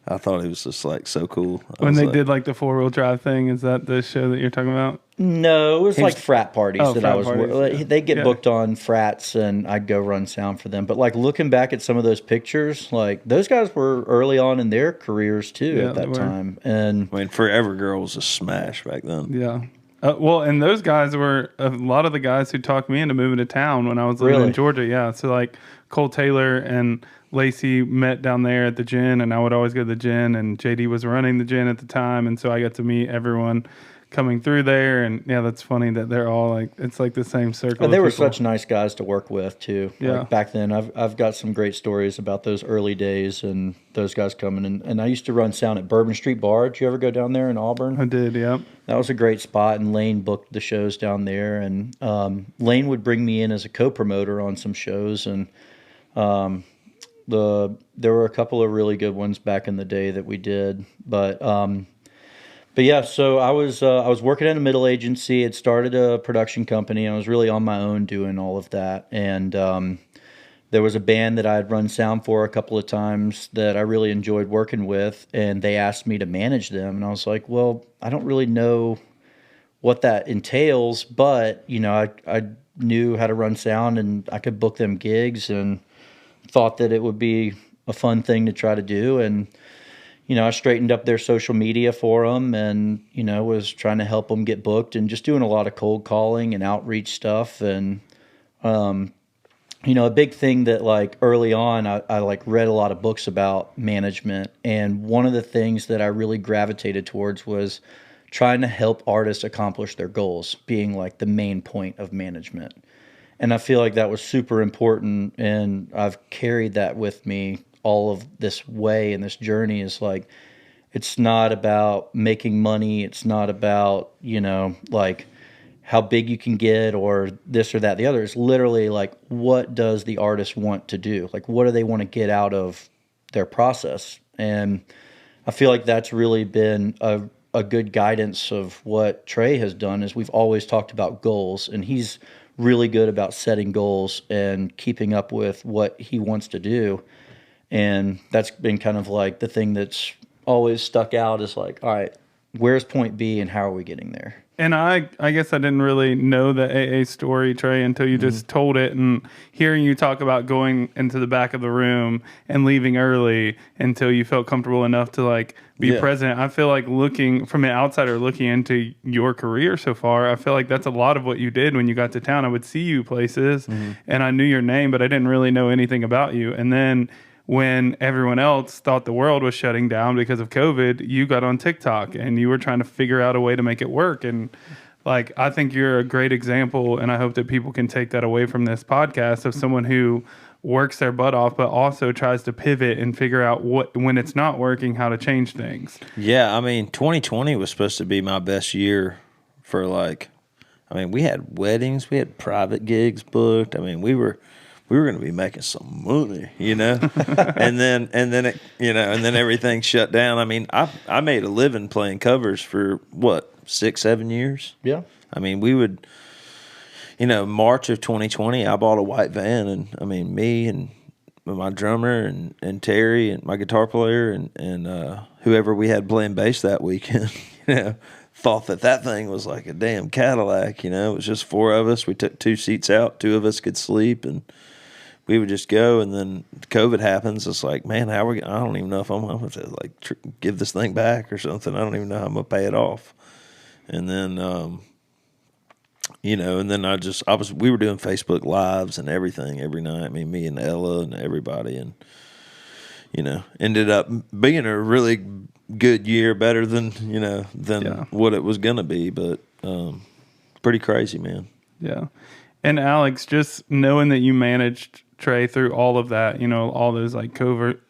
I thought he was just like so cool. When they did like the 4-wheel drive thing, is that the show that you're talking about? No, it was like frat parties that frat I was. parties, yeah. They get booked on frats, and I'd go run sound for them. But like looking back at some of those pictures, like those guys were early on in their careers too at that time. And I mean, Forever Girl was a smash back then. Yeah. Well, and those guys were a lot of the guys who talked me into moving to town when I was living in Georgia. Yeah. So like Cole Taylor and Lacey met down there at the gin, and I would always go to the gin, and JD was running the gin at the time. And so I got to meet everyone coming through there. And yeah, that's funny that they're all like, it's like the same circle. And they were such nice guys to work with too. Yeah. Like back then, I've got some great stories about those early days and those guys coming in. And I used to run sound at Bourbon Street Bar. Did you ever go down there in Auburn? I did, yeah. That was a great spot, and Lane booked the shows down there. And Lane would bring me in as a co-promoter on some shows, and there were a couple of really good ones back in the day that we did. But yeah, so I was working at a middle agency. Had started a production company. I was really on my own doing all of that, and there was a band that I had run sound for a couple of times that I really enjoyed working with, and they asked me to manage them, and I was like, well, I don't really know what that entails, but you know, I knew how to run sound, and I could book them gigs, and thought that it would be a fun thing to try to do. And you know, I straightened up their social media for them, and you know, was trying to help them get booked, and just doing a lot of cold calling and outreach stuff. And you know, a big thing that like early on, I like read a lot of books about management, and one of the things that I really gravitated towards was trying to help artists accomplish their goals, being like the main point of management. And I feel like that was super important, and I've carried that with me all of this way, and this journey is like, it's not about making money. It's not about, you know, like how big you can get or this or that. The other is literally like, what does the artist want to do? Like, what do they want to get out of their process? And I feel like that's really been a good guidance of what Trey has done, is we've always talked about goals, and he's really good about setting goals and keeping up with what he wants to do. And that's been kind of like the thing that's always stuck out, is like, all right, where's point B and how are we getting there? And I guess I didn't really know the AA story, Trey, until you just told it. And hearing you talk about going into the back of the room and leaving early until you felt comfortable enough to like be present. I feel like looking from an outsider looking into your career so far, I feel like that's a lot of what you did when you got to town. I would see you places and I knew your name, but I didn't really know anything about you. And then when everyone else thought the world was shutting down because of COVID, you got on TikTok and you were trying to figure out a way to make it work. And like, I think you're a great example, and I hope that people can take that away from this podcast, of someone who works their butt off, but also tries to pivot and figure out what, when it's not working, how to change things. Yeah. I mean, 2020 was supposed to be my best year for like, I mean, we had weddings, we had private gigs booked. I mean, we were going to be making some money, you know, and then it, you know, and then everything shut down. I mean, I made a living playing covers for what, 6-7 years. Yeah. I mean, we would, March of 2020, I bought a white van, and I mean, me and my drummer and Terry and my guitar player and whoever we had playing bass that weekend, thought that thing was like a damn Cadillac. It was just 4 of us. We took 2 seats out, 2 of us could sleep, and we would just go. And then COVID happens. It's like, man, I don't even know if I'm going to like give this thing back or something. I don't even know how I'm going to pay it off. And then, and then we were doing Facebook Lives and everything every night. I mean, me and Ella and everybody, and, ended up being a really good year, better than what it was going to be. But pretty crazy, man. Yeah. And Alex, just knowing that you managed Trey through all of that, all those like cover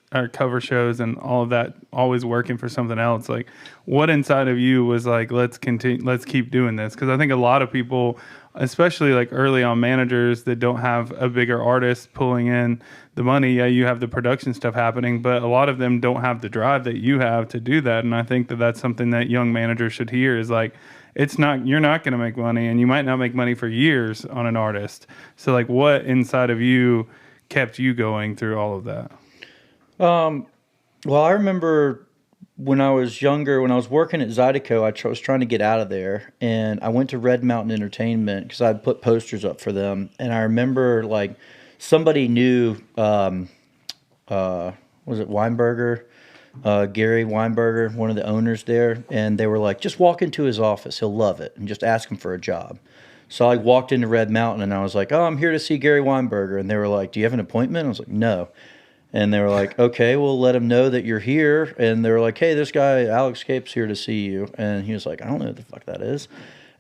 shows and all of that, always working for something else, like what inside of you was like, let's keep doing this? Because I think a lot of people, especially like early on managers that don't have a bigger artist pulling in the money, you have the production stuff happening, but a lot of them don't have the drive that you have to do that. And I think that that's something that young managers should hear is like, you're not going to make money, and you might not make money for years on an artist. So like what inside of you kept you going through all of that? Well, I remember when I was younger, when I was working at Zydeco, I was trying to get out of there, and I went to Red Mountain Entertainment because I'd put posters up for them. And I remember like somebody knew, was it Weinberger? Gary Weinberger, one of the owners there, and they were like, just walk into his office, he'll love it, and just ask him for a job. So I walked into Red Mountain, and I was like, oh, I'm here to see Gary Weinberger. And they were like, do you have an appointment? I was like, no. And they were like, okay, we'll let him know that you're here. And they were like, hey, this guy, Alex Cape's here to see you. And he was like, I don't know what the fuck that is.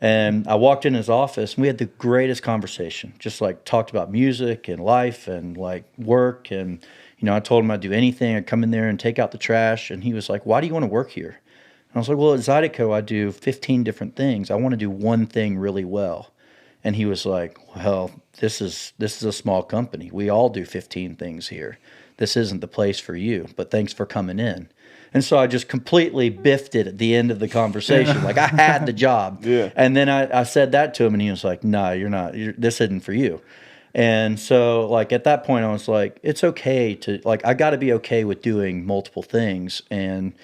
And I walked in his office, and we had the greatest conversation, just like talked about music and life and like work. And I told him I'd do anything. I'd come in there and take out the trash. And he was like, why do you want to work here? And I was like, well, at Zydeco, I do 15 different things. I want to do one thing really well. And he was like, well, this is a small company. We all do 15 things here. This isn't the place for you, but thanks for coming in. And so I just completely biffed it at the end of the conversation. Like I had the job. Yeah. And then I said that to him, and he was like, no, you're not. This isn't for you. And so, like, at that point, I was like, it's okay to, like, I got to be okay with doing multiple things. And,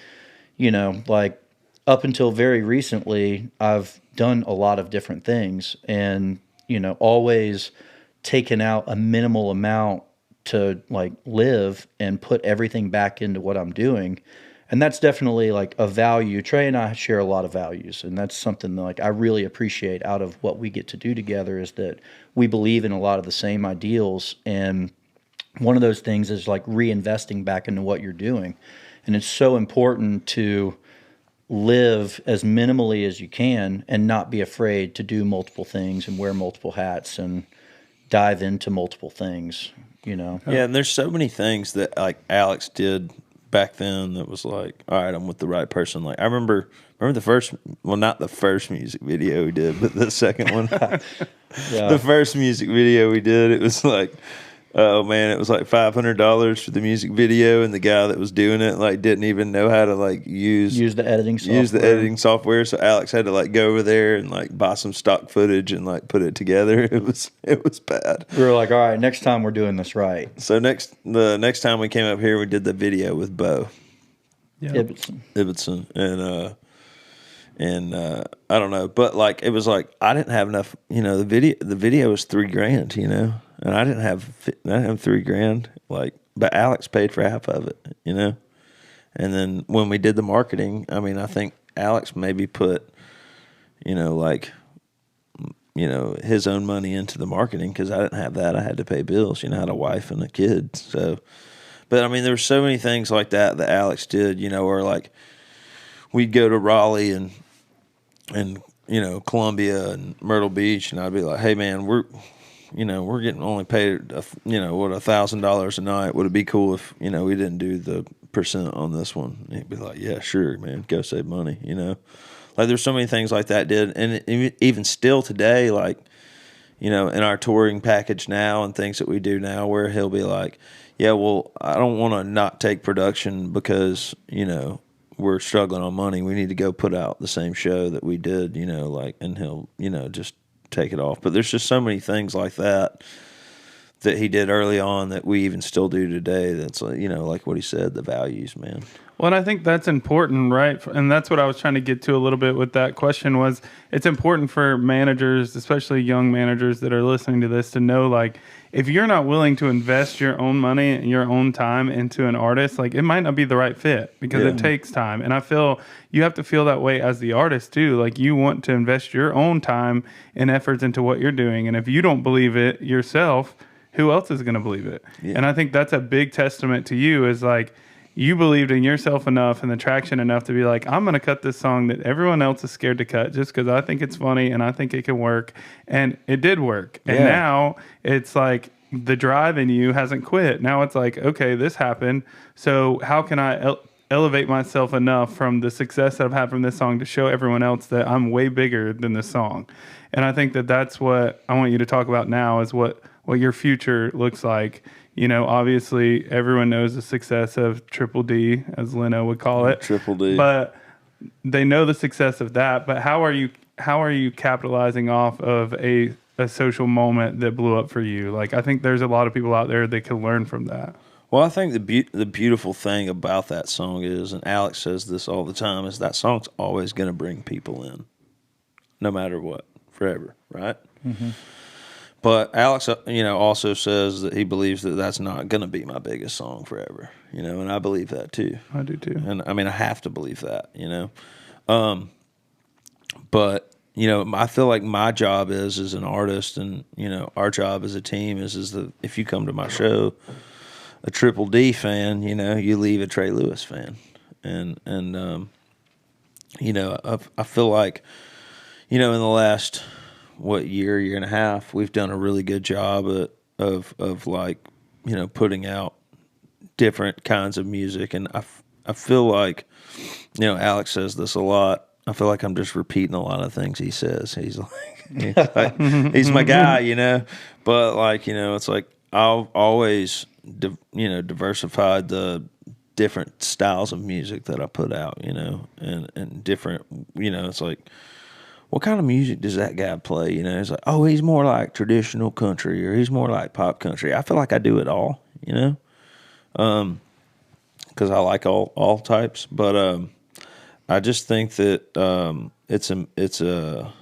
like, up until very recently, I've done a lot of different things and, always taken out a minimal amount to, like, live and put everything back into what I'm doing. And that's definitely, like, a value. Trey and I share a lot of values, and that's something that, like, I really appreciate out of what we get to do together is that we believe in a lot of the same ideals. And one of those things is, like, reinvesting back into what you're doing. And it's so important to live as minimally as you can and not be afraid to do multiple things and wear multiple hats and dive into multiple things, Yeah, and there's so many things that, like, Alex did back then that was like, all right, I'm with the right person. Like I remember the first, well, not the first music video we did, but the second one. Yeah. The first music video we did, it was like, oh man, it was like $500 for the music video, and the guy that was doing it like didn't even know how to like use the editing software. So Alex had to like go over there and like buy some stock footage and like put it together. It was bad. We were like, all right, next time we're doing this right. So the next time we came up here, we did the video with Bo Ibbotson, and I don't know, but like it was like I didn't have enough. The video was $3,000, and I didn't have $3,000. Like, but Alex paid for half of it, And then when we did the marketing, I mean, I think Alex maybe put, his own money into the marketing because I didn't have that. I had to pay bills. I had a wife and a kid. So, but I mean, there were so many things like that Alex did. Or like we'd go to Raleigh and Columbia and Myrtle Beach, and I'd be like, hey man, we're getting only paid $1,000 a night. Would it be cool if we didn't do the percent on this one? And he'd be like, yeah, sure, man, go save money. Like there's so many things like that and even still today, like in our touring package now and things that we do now, where he'll be like, yeah, well, I don't want to not take production because we're struggling on money. We need to go put out the same show that we did, you know, like, and he'll, you know, just take it off. But there's just so many things like that he did early on that we even still do today. That's, you know, like what he said, the values, man. Well, and I think that's important, right? And that's what I was trying to get to a little bit with that question was it's important for managers, especially young managers that are listening to this, to know, like, if you're not willing to invest your own money and your own time into an artist, like, it might not be the right fit because it takes time. And I feel you have to feel that way as the artist too. Like, you want to invest your own time and efforts into what you're doing. And if you don't believe it yourself, who else is going to believe it? Yeah. And I think that's a big testament to you is like, you believed in yourself enough and the traction enough to be like, I'm going to cut this song that everyone else is scared to cut just because I think it's funny and I think it can work. And it did work. And now it's like the drive in you hasn't quit. Now it's like, okay, this happened. So how can I elevate myself enough from the success that I've had from this song to show everyone else that I'm way bigger than this song? And I think that that's what I want you to talk about now is what your future looks like. You know, obviously everyone knows the success of Triple D, as Leno would call it. Triple D. But they know the success of that. But how are you capitalizing off of a social moment that blew up for you? Like, I think there's a lot of people out there that can learn from that. Well, I think the beautiful thing about that song is, and Alex says this all the time, is that song's always going to bring people in, no matter what, forever, right? Mm-hmm. But Alex, you know, also says that he believes that that's not going to be my biggest song forever, you know, and I believe that too. I do too. And I mean, I have to believe that, you know. But, you know, I feel like my job is as an artist and, you know, our job as a team is that if you come to my show, a Triple D fan, you know, you leave a Trey Lewis fan. And you know, I feel like, you know, in the last year and a half, we've done a really good job of like, you know, putting out different kinds of music. And I feel like, you know, Alex says this a lot. I feel like I'm just repeating a lot of things he says. He's he's my guy, you know, but like, you know, it's like I've always, you know, diversified the different styles of music that I put out, you know, and different, you know, it's like, what kind of music does that guy play? You know, it's like, oh, he's more like traditional country or he's more like pop country. I feel like I do it all, you know, because I like all types. But I just think that it's a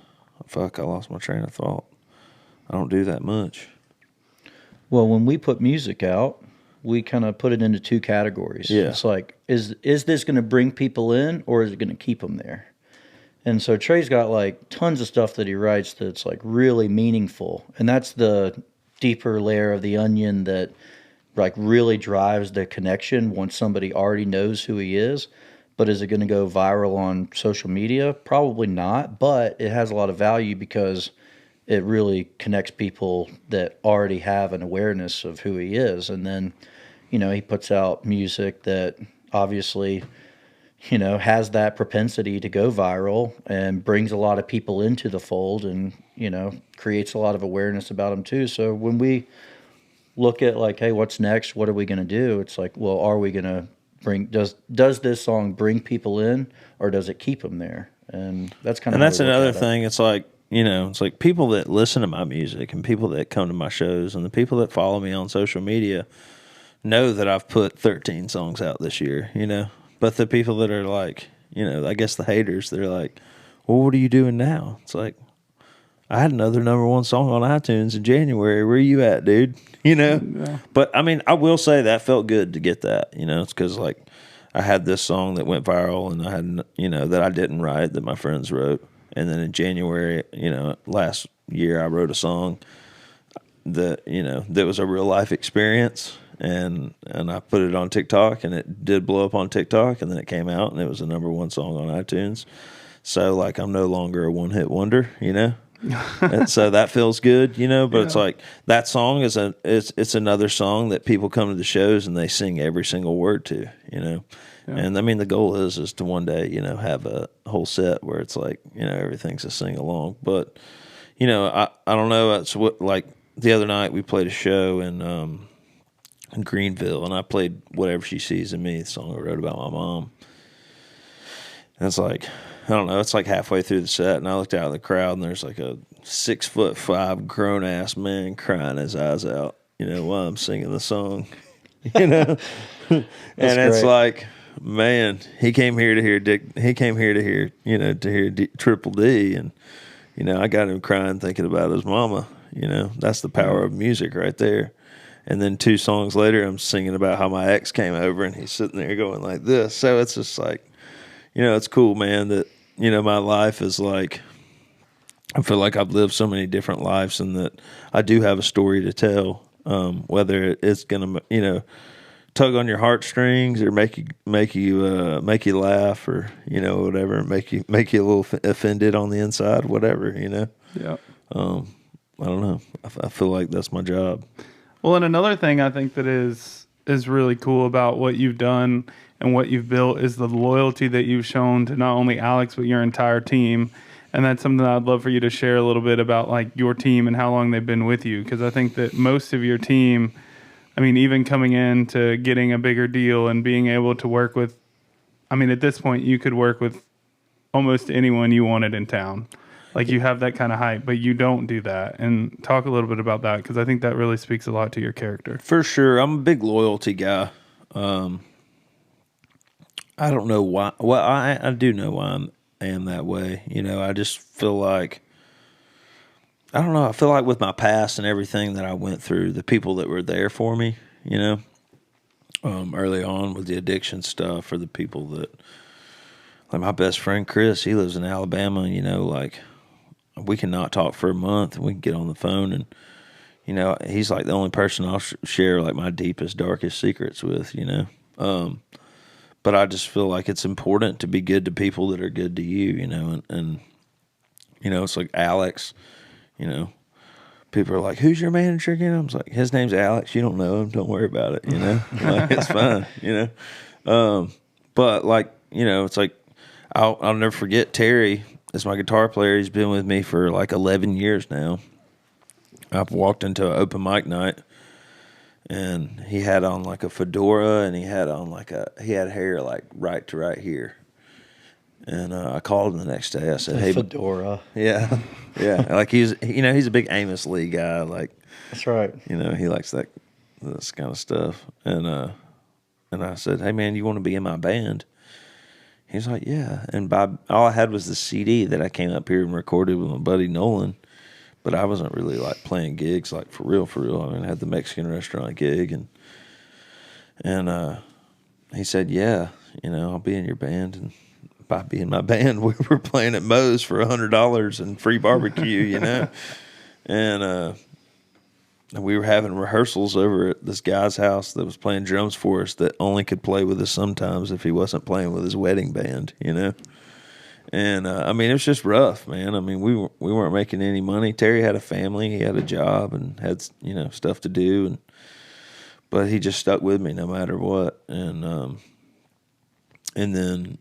fuck. I lost my train of thought. I don't do that much. Well, when we put music out, we kind of put it into two categories. Yeah. It's like, is this going to bring people in or is it going to keep them there? And so Trey's got like tons of stuff that he writes that's like really meaningful. And that's the deeper layer of the onion that like really drives the connection once somebody already knows who he is. But is it going to go viral on social media? Probably not, but it has a lot of value because it really connects people that already have an awareness of who he is. And then, you know, he puts out music that obviously, you know, has that propensity to go viral and brings a lot of people into the fold and, you know, creates a lot of awareness about them too. So when we look at like, hey, what's next? What are we going to do? It's like, well, are we going to does this song bring people in or does it keep them there? And that's kind of, and that's another thing. It's like, you know, it's like people that listen to my music and people that come to my shows and the people that follow me on social media know that I've put 13 songs out this year, you know. But the people that are like, you know, I guess the haters, they're like, well, what are you doing now? It's like, I had another #1 song on iTunes in January. Where you at, dude? You know? Yeah. But, I mean, I will say that felt good to get that, you know. It's because, like, I had this song that went viral and I had, you know, that I didn't write, that my friends wrote. And then in January, you know, last year I wrote a song that, you know, that was a real life experience. And I put it on TikTok, and it did blow up on TikTok, and then it came out, and it was the #1 song on iTunes. So, like, I'm no longer a one-hit wonder, you know? And so that feels good, you know? But yeah. It's like, that song is it's another song that people come to the shows, and they sing every single word to, you know? Yeah. And, I mean, the goal is to one day, you know, have a whole set where it's like, you know, everything's a sing-along. But, you know, I don't know. It's what, like, the other night we played a show in Greenville, and I played Whatever She Sees in Me, the song I wrote about my mom. And it's like, I don't know, it's like halfway through the set, and I looked out at the crowd, and there's like a 6'5" grown ass man crying his eyes out, while I'm singing the song, and it's great. like, man, he came here to hear Triple D, and I got him crying thinking about his mama. That's the power of music right there. And then 2 songs later, I'm singing about how my ex came over, and he's sitting there going like this. So it's just like, it's cool, man, that, my life is like, I feel like I've lived so many different lives, and that I do have a story to tell, whether it's going to, tug on your heartstrings or make you laugh, or, whatever, make you a little offended on the inside, whatever, Yeah. I don't know. I feel like that's my job. Well, and another thing I think that is really cool about what you've done and what you've built is the loyalty that you've shown to not only Alex but your entire team. And that's something that I'd love for you to share a little bit about, like, your team and how long they've been with you, because I think that most of your team, I mean, even coming in to getting a bigger deal and being able to work with, I mean, at this point you could work with almost anyone you wanted in town. Like, you have that kind of hype, but you don't do that. And talk a little bit about that, because I think that really speaks a lot to your character. For sure. I'm a big loyalty guy. I don't know why. Well, I do know why I am that way. I just feel like, I don't know. I feel like with my past and everything that I went through, the people that were there for me, early on with the addiction stuff, or the people that, like my best friend Chris, he lives in Alabama, like, we can not talk for a month, and we can get on the phone, and he's like the only person I'll share like my deepest, darkest secrets with. But I just feel like it's important to be good to people that are good to you. And it's like Alex. People are like, "Who's your manager again?" I was like, "His name's Alex. You don't know him. Don't worry about it. Like, it's fine. But like, it's like I'll never forget Terry. Is my guitar player. He's been with me for like 11 years now. I've walked into an open mic night, and he had on like a fedora, and he had hair like right to right here. And I called him the next day. I said, "Hey, fedora." Yeah. Like he's a big Amos Lee guy. Like, That's right. He likes this kind of stuff. And I said, "Hey man, you want to be in my band?" He's like, "Yeah." And all I had was the CD that I came up here and recorded with my buddy Nolan, but I wasn't really like playing gigs like for real. I mean, I had the Mexican restaurant gig, and he said, "Yeah, I'll be in your band." And by being my band, we were playing at Moe's for $100 and free barbecue, and we were having rehearsals over at this guy's house that was playing drums for us, that only could play with us sometimes if he wasn't playing with his wedding band, And I mean, it was just rough, man. I mean, we weren't making any money. Terry had a family, he had a job, and had stuff to do, but he just stuck with me no matter what. And then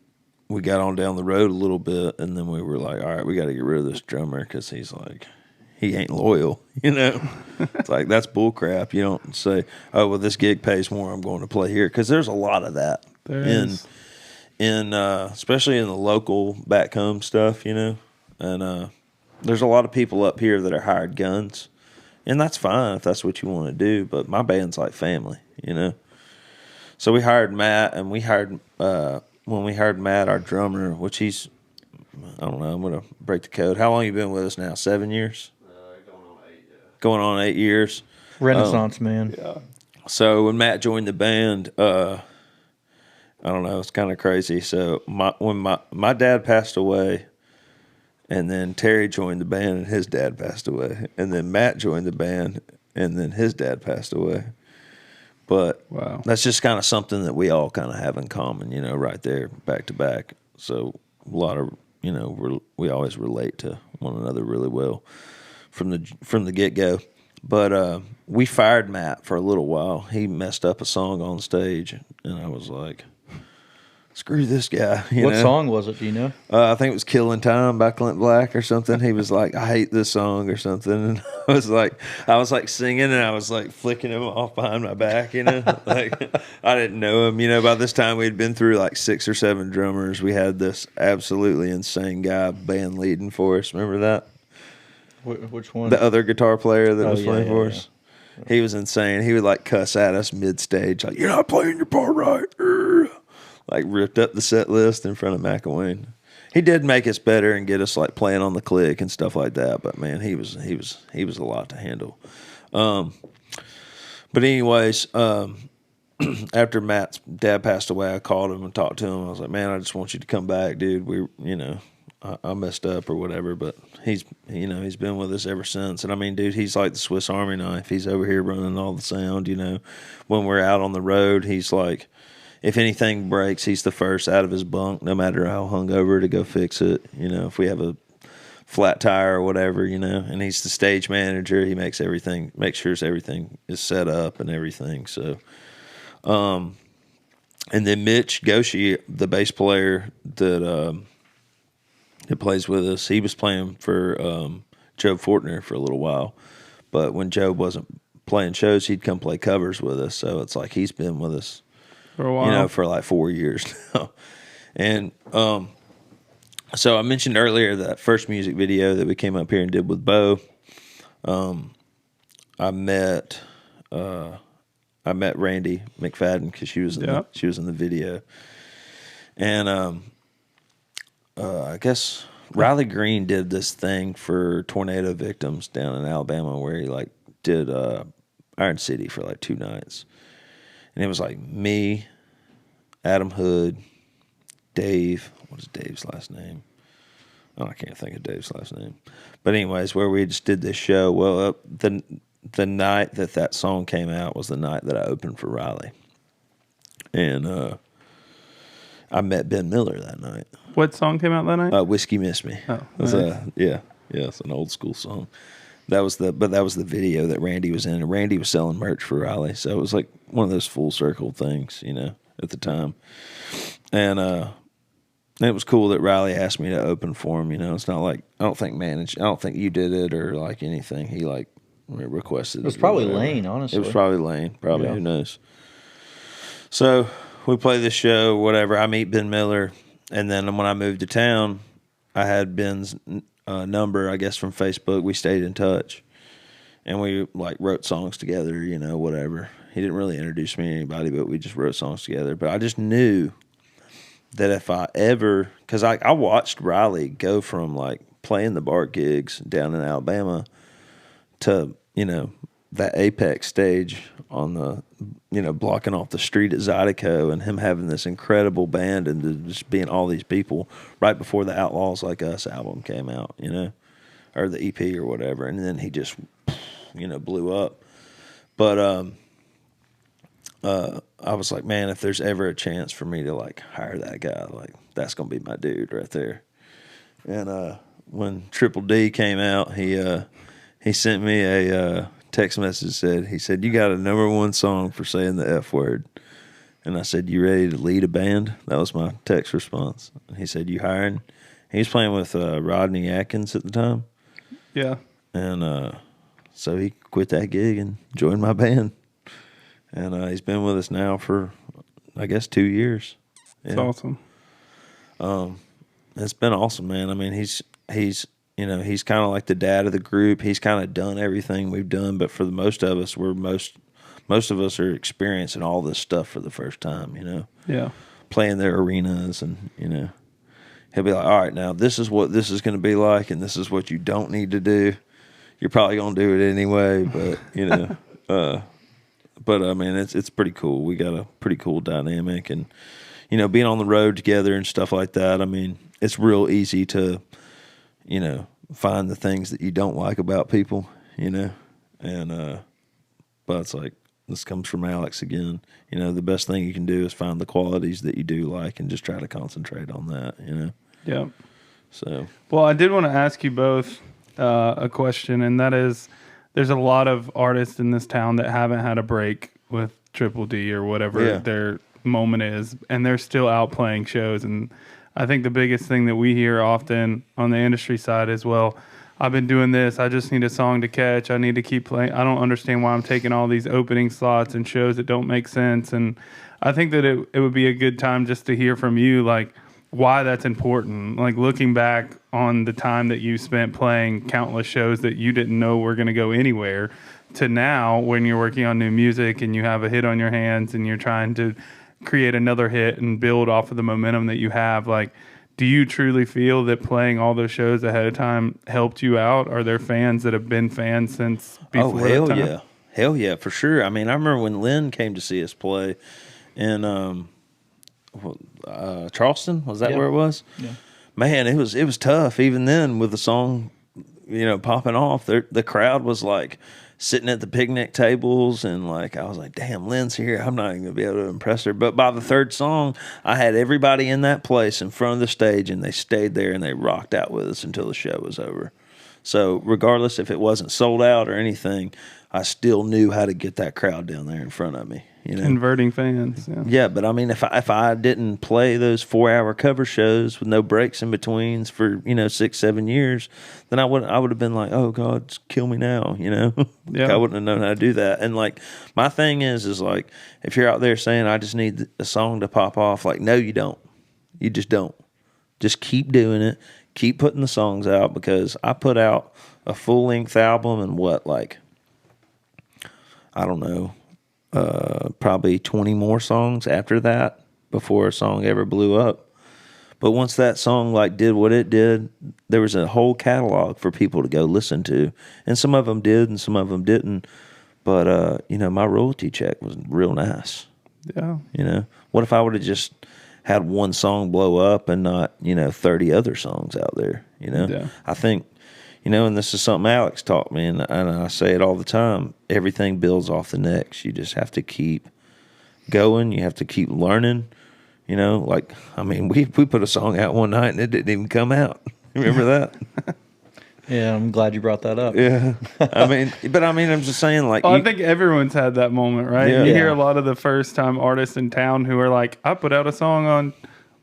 we got on down the road a little bit, and then we were like, all right, we got to get rid of this drummer, because he ain't loyal, It's like, that's bull crap. You don't say, "Oh, well, this gig pays more, I'm going to play here," because there's a lot of that in especially in the local back home stuff, and there's a lot of people up here that are hired guns, and that's fine if that's what you want to do, but my band's like family, So we hired Matt, and when we hired Matt, our drummer, which he's, I don't know, I'm going to break the code. How long you been with us now? 7 years? Going on 8, yeah. Going on 8 years. Renaissance man. Yeah. So when Matt joined the band, I don't know, it's kind of crazy. So when my dad passed away, and then Terry joined the band, and his dad passed away, and then Matt joined the band, and then his dad passed away. But Wow. That's just kind of something that we all kind of have in common, right there, back to back. So a lot of, we always relate to one another really well from the get-go. But we fired Matt for a little while. He messed up a song on stage, and I was like, screw this guy. What song was it? Do you know? I think it was "Killing Time" by Clint Black or something. He was like, "I hate this song" or something, and I was like singing, and I was like flicking him off behind my back, like I didn't know him. By this time we'd been through like 6 or 7 drummers. We had this absolutely insane guy band leading for us. Remember that? Which one? The other guitar player that was playing for yeah. us. He was insane. He would like cuss at us mid-stage, like, "You're not playing your part right." Like ripped up the set list in front of McElwain. He did make us better and get us like playing on the click and stuff like that. But man, he was a lot to handle. But anyways, after Matt's dad passed away, I called him and talked to him. I was like, "Man, I just want you to come back, dude. I messed up or whatever." But he's been with us ever since. And I mean, dude, he's like the Swiss Army knife. He's over here running all the sound. When we're out on the road, he's like, if anything breaks, he's the first out of his bunk, no matter how hungover, to go fix it. If we have a flat tire or whatever, and he's the stage manager. He makes sure everything is set up and everything. So, and then Mitch Goshi, the bass player that plays with us, he was playing for Joe Fortner for a little while. But when Joe wasn't playing shows, he'd come play covers with us. So it's like he's been with us for a while, for like 4 years now. And so I mentioned earlier that first music video that we came up here and did with Bo. I met Randy McFadden because she was in the video, and I guess Riley Green did this thing for tornado victims down in Alabama where he like did Iron City for like 2 nights. And it was like me, Adam Hood, Dave. What is Dave's last name? Oh, I can't think of Dave's last name. But anyways, where we just did this show. Well, the night that song came out was the night that I opened for Riley. And I met Ben Miller that night. What song came out that night? Whiskey Miss Me. Oh, nice. nice. It's an old school song. That was the video that Randy was in. And Randy was selling merch for Riley, so it was like one of those full circle things, at the time. And it was cool that Riley asked me to open for him. It's not like I don't think you did it or like anything. He like requested. It was probably Lane, honestly. It was probably Lane. Probably, who knows? So we play this show, whatever. I meet Ben Miller, and then when I moved to town, I had Ben's number, I guess, from Facebook. We stayed in touch, and we like wrote songs together, whatever. He didn't really introduce me to anybody, but we just wrote songs together. But I just knew that if I ever, because I watched Riley go from like playing the bar gigs down in Alabama to, that apex stage on the, blocking off the street at Zydeco, and him having this incredible band and just being all these people right before the Outlaws Like Us album came out, or the EP or whatever. And then he just, blew up. But I was like, man, if there's ever a chance for me to like hire that guy, like that's going to be my dude right there. And when Triple D came out, he sent me a text message. He said, "You got a #1 song for saying the F word." And I said, "You ready to lead a band?" That was my text response. And he said, "You hiring?" He was playing with Rodney Atkins at the time. Yeah. And so he quit that gig and joined my band. And he's been with us now for, I guess, 2 years. That's awesome. It's been awesome, man. I mean, he's kind of like the dad of the group. He's kind of done everything we've done, but for the most of us, most of us are experiencing all this stuff for the first time, Yeah. Playing their arenas, and, he'll be like, "All right, now this is what this is going to be like, and this is what you don't need to do. You're probably going to do it anyway," but, but I mean, it's pretty cool. We got a pretty cool dynamic, and, being on the road together and stuff like that, I mean, it's real easy to, find the things that you don't like about people, and, but it's like, this comes from Alex again. The best thing you can do is find the qualities that you do like and just try to concentrate on that, Yeah. So. Well, I did want to ask you both a question, and that is, there's a lot of artists in this town that haven't had a break with Triple D or whatever their moment is, and they're still out playing shows. And I think the biggest thing that we hear often on the industry side is, well, I've been doing this. I just need a song to catch. I need to keep playing. I don't understand why I'm taking all these opening slots and shows that don't make sense. And I think that it would be a good time just to hear from you, like, why that's important. Like, looking back on the time that you spent playing countless shows that you didn't know were going to go anywhere, to now when you're working on new music and you have a hit on your hands and you're trying to create another hit and build off of the momentum that you have. Like, do you truly feel that playing all those shows ahead of time helped you out? Are there fans that have been fans since before that time? Yeah. Hell yeah, for sure. I mean, I remember when Lynn came to see us play in Charleston. Was that where it was? Yeah. Man, it was tough. Even then, with the song, popping off, the crowd was like sitting at the picnic tables, and like I was like, damn, Lynn's here. I'm not even gonna be able to impress her. But by the third song, I had everybody in that place in front of the stage, and they stayed there and they rocked out with us until the show was over. So regardless if it wasn't sold out or anything, I still knew how to get that crowd down there in front of me. Converting fans. Yeah, but I mean, if I didn't play those 4-hour cover shows with no breaks in betweens for 6-7 years, then I would have been like, oh God, just kill me now. Yeah. I wouldn't have known how to do that. And like my thing is like, if you're out there saying I just need a song to pop off, like, no, you don't. You just don't. Just keep doing it. Keep putting the songs out, because I put out a full length album and I don't know. Probably 20 more songs after that before a song ever blew up. But once that song like did what it did, there was a whole catalog for people to go listen to, and some of them did and some of them didn't. But my royalty check was real nice. Yeah. What if I would have just had one song blow up and not 30 other songs out there? Yeah. I think, and this is something Alex taught me, and I say it all the time, everything builds off the next. You just have to keep going. You have to keep learning. We put a song out one night and it didn't even come out. Remember that? Yeah, I'm glad you brought that up. Yeah. I'm just saying, like... I think everyone's had that moment, right? Yeah. You hear a lot of the first-time artists in town who are like, I put out a song on...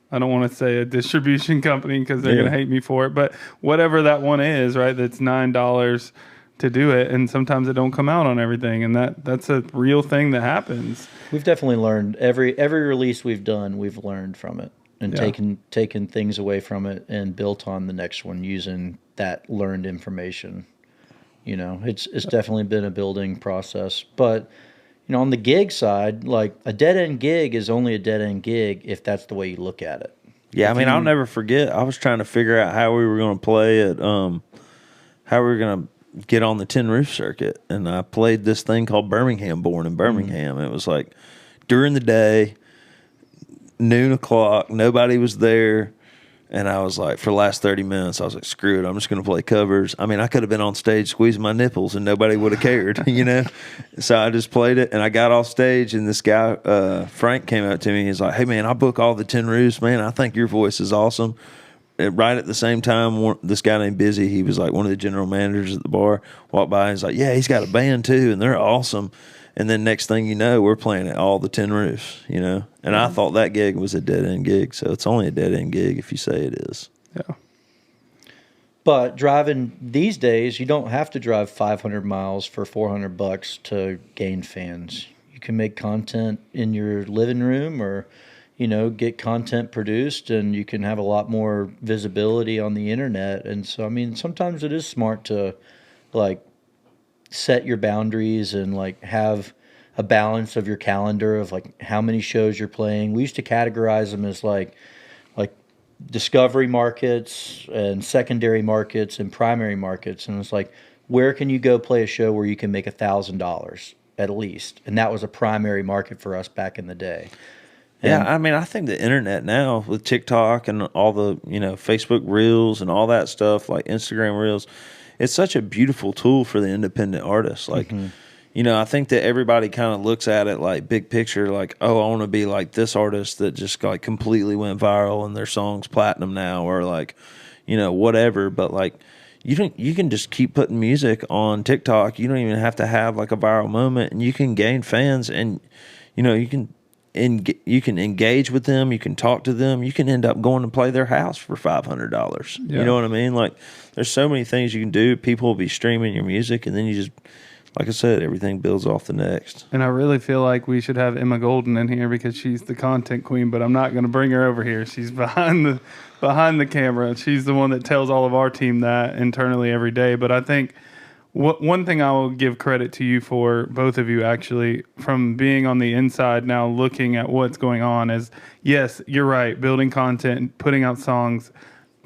I don't want to say a distribution company because they're going to hate me for it, but whatever that one is, right? That's $9 to do it, and sometimes it don't come out on everything, and that's a real thing that happens. We've definitely learned every release we've done. We've learned from it and taken things away from it and built on the next one using that learned information. It's definitely been a building process, but. On the gig side, like a dead end gig is only a dead end gig if that's the way you look at it. Yeah, I'll never forget. I was trying to figure out how we were going to play at, how we were going to get on the Tin Roof circuit, and I played this thing called Birmingham Born in Birmingham. It was like during the day, noon o'clock, nobody was there. And I was like, for the last 30 minutes, I was like, screw it, I'm just going to play covers. I mean, I could have been on stage squeezing my nipples and nobody would have cared, So I just played it, and I got off stage, and this guy, Frank, came up to me. He's like, hey, man, I book all the Tin Roofs, man. I think your voice is awesome. And right at the same time, this guy named Busy, he was like one of the general managers at the bar, walked by, and he's like, yeah, he's got a band too, and they're awesome. And then next thing you know, we're playing at all the Tin Roofs, And I thought that gig was a dead-end gig, so it's only a dead-end gig if you say it is. Yeah. But driving these days, you don't have to drive 500 miles for $400 to gain fans. You can make content in your living room or, get content produced, and you can have a lot more visibility on the internet. And so, sometimes it is smart to, set your boundaries and have a balance of your calendar of how many shows you're playing. We used to categorize them as like discovery markets and secondary markets and primary markets. And it's like, where can you go play a show where you can make $1,000 at least? And that was a primary market for us back in the day. And I think the internet now with TikTok and all the, Facebook Reels and all that stuff, like Instagram Reels, it's such a beautiful tool for the independent artist. I think that everybody kind of looks at it like big picture, like, oh, I want to be like this artist that just completely went viral and their song's platinum now, or whatever. But you can just keep putting music on TikTok. You don't even have to have a viral moment, and you can gain fans, and you can you can engage with them, you can talk to them, you can end up going and play their house for $500. Yeah. You know what I mean? Like, there's so many things you can do. People will be streaming your music, and then you just, like I said, everything builds off the next. And I really feel like we should have Emma Golden in here because she's the content queen, but I'm not going to bring her over here. She's behind the camera. She's the one that tells all of our team that internally every day. But I think one thing I will give credit to you for, both of you actually, from being on the inside now looking at what's going on is, yes, you're right, building content, putting out songs,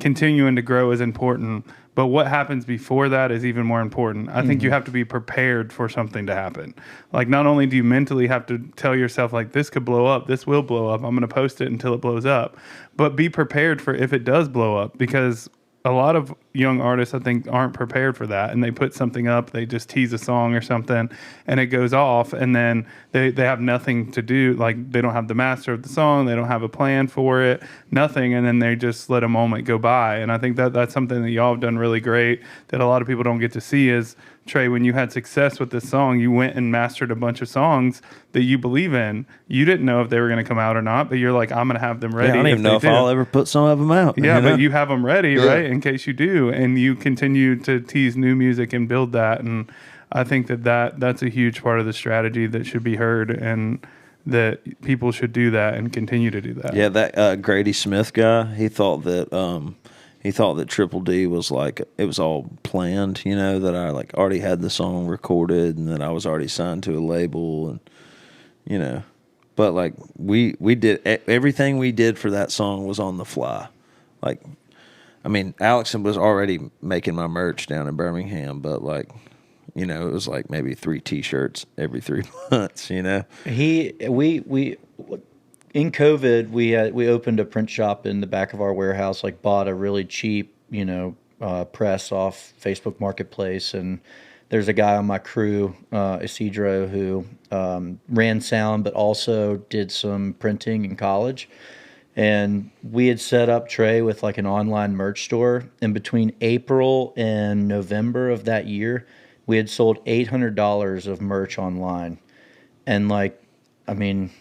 continuing to grow is important. But what happens before that is even more important. I think you have to be prepared for something to happen. Like, not only do you mentally have to tell yourself, like, this could blow up, this will blow up, I'm going to post it until it blows up. But be prepared for if it does blow up, because a lot of young artists, I think, aren't prepared for that. And they put something up, they just tease a song or something, and it goes off, and then they have nothing to do. Like, they don't have the master of the song, they don't have a plan for it, nothing, and then they just let a moment go by. And I think that's something that y'all have done really great that a lot of people don't get to see is, Trey, when you had success with this song, you went and mastered a bunch of songs that you believe in. You didn't know if they were going to come out or not, but you're like, I'm going to have them ready. Yeah, I don't even know if I'll ever put some of them out. Yeah, you know? but you have them ready, right, in case you do. And you continue to tease new music and build that. And I think that's a huge part of the strategy that should be heard, and that people should do that and continue to do that. Yeah, that Grady Smith guy, he thought that Triple D was like, it was all planned, you know, that I like already had the song recorded and that I was already signed to a label, and, you know, but like we did everything we did for that song was on the fly. Like, I mean, Alex was already making my merch down in Birmingham, but like, you know, it was like maybe 3 T-shirts every 3 months, you know. In COVID, we opened a print shop in the back of our warehouse, like bought a really cheap, press off Facebook Marketplace. And there's a guy on my crew, Isidro, who ran sound, but also did some printing in college. And we had set up Trey with like an online merch store. And between April and November of that year, we had sold $800 of merch online. And like, I mean,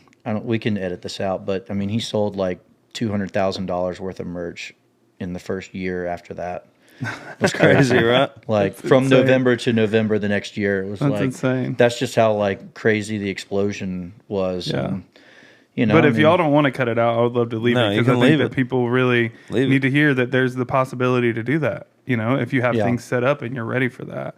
we can edit this out, but I mean, he sold like $200,000 worth of merch in the first year after that. It was crazy, right? Like that's from insane. November to November the next year, it was That's like insane. That's just how like crazy the explosion was. Yeah. And, But if y'all don't want to cut it out, I would love to leave it, you because I can think leave that it. people really need to hear that there's the possibility to do that. You know, if you have things set up and you're ready for that.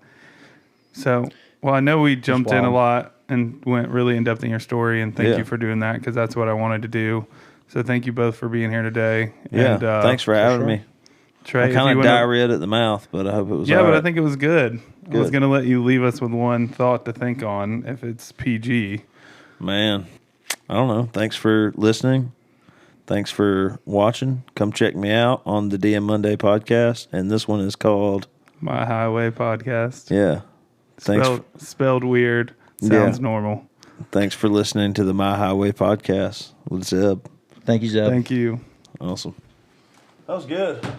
So, well, I know we jumped in a lot and went really in depth in your story, and thank you for doing that, because that's what I wanted to do. So thank you both for being here today. Yeah, and, thanks for having me. Trey, I kind of diarrheaed at the mouth, but I hope it was all but right. I think it was good. I was going to let you leave us with one thought to think on, if it's PG. Man, I don't know. Thanks for listening. Thanks for watching. Come check me out on the DM Monday podcast, and this one is called My Highway Podcast. Yeah. Thanks. Spelled weird. Sounds normal. Thanks for listening to the My Highway podcast with Zebb. Thank you, Zebb. Thank you. Awesome. That was good.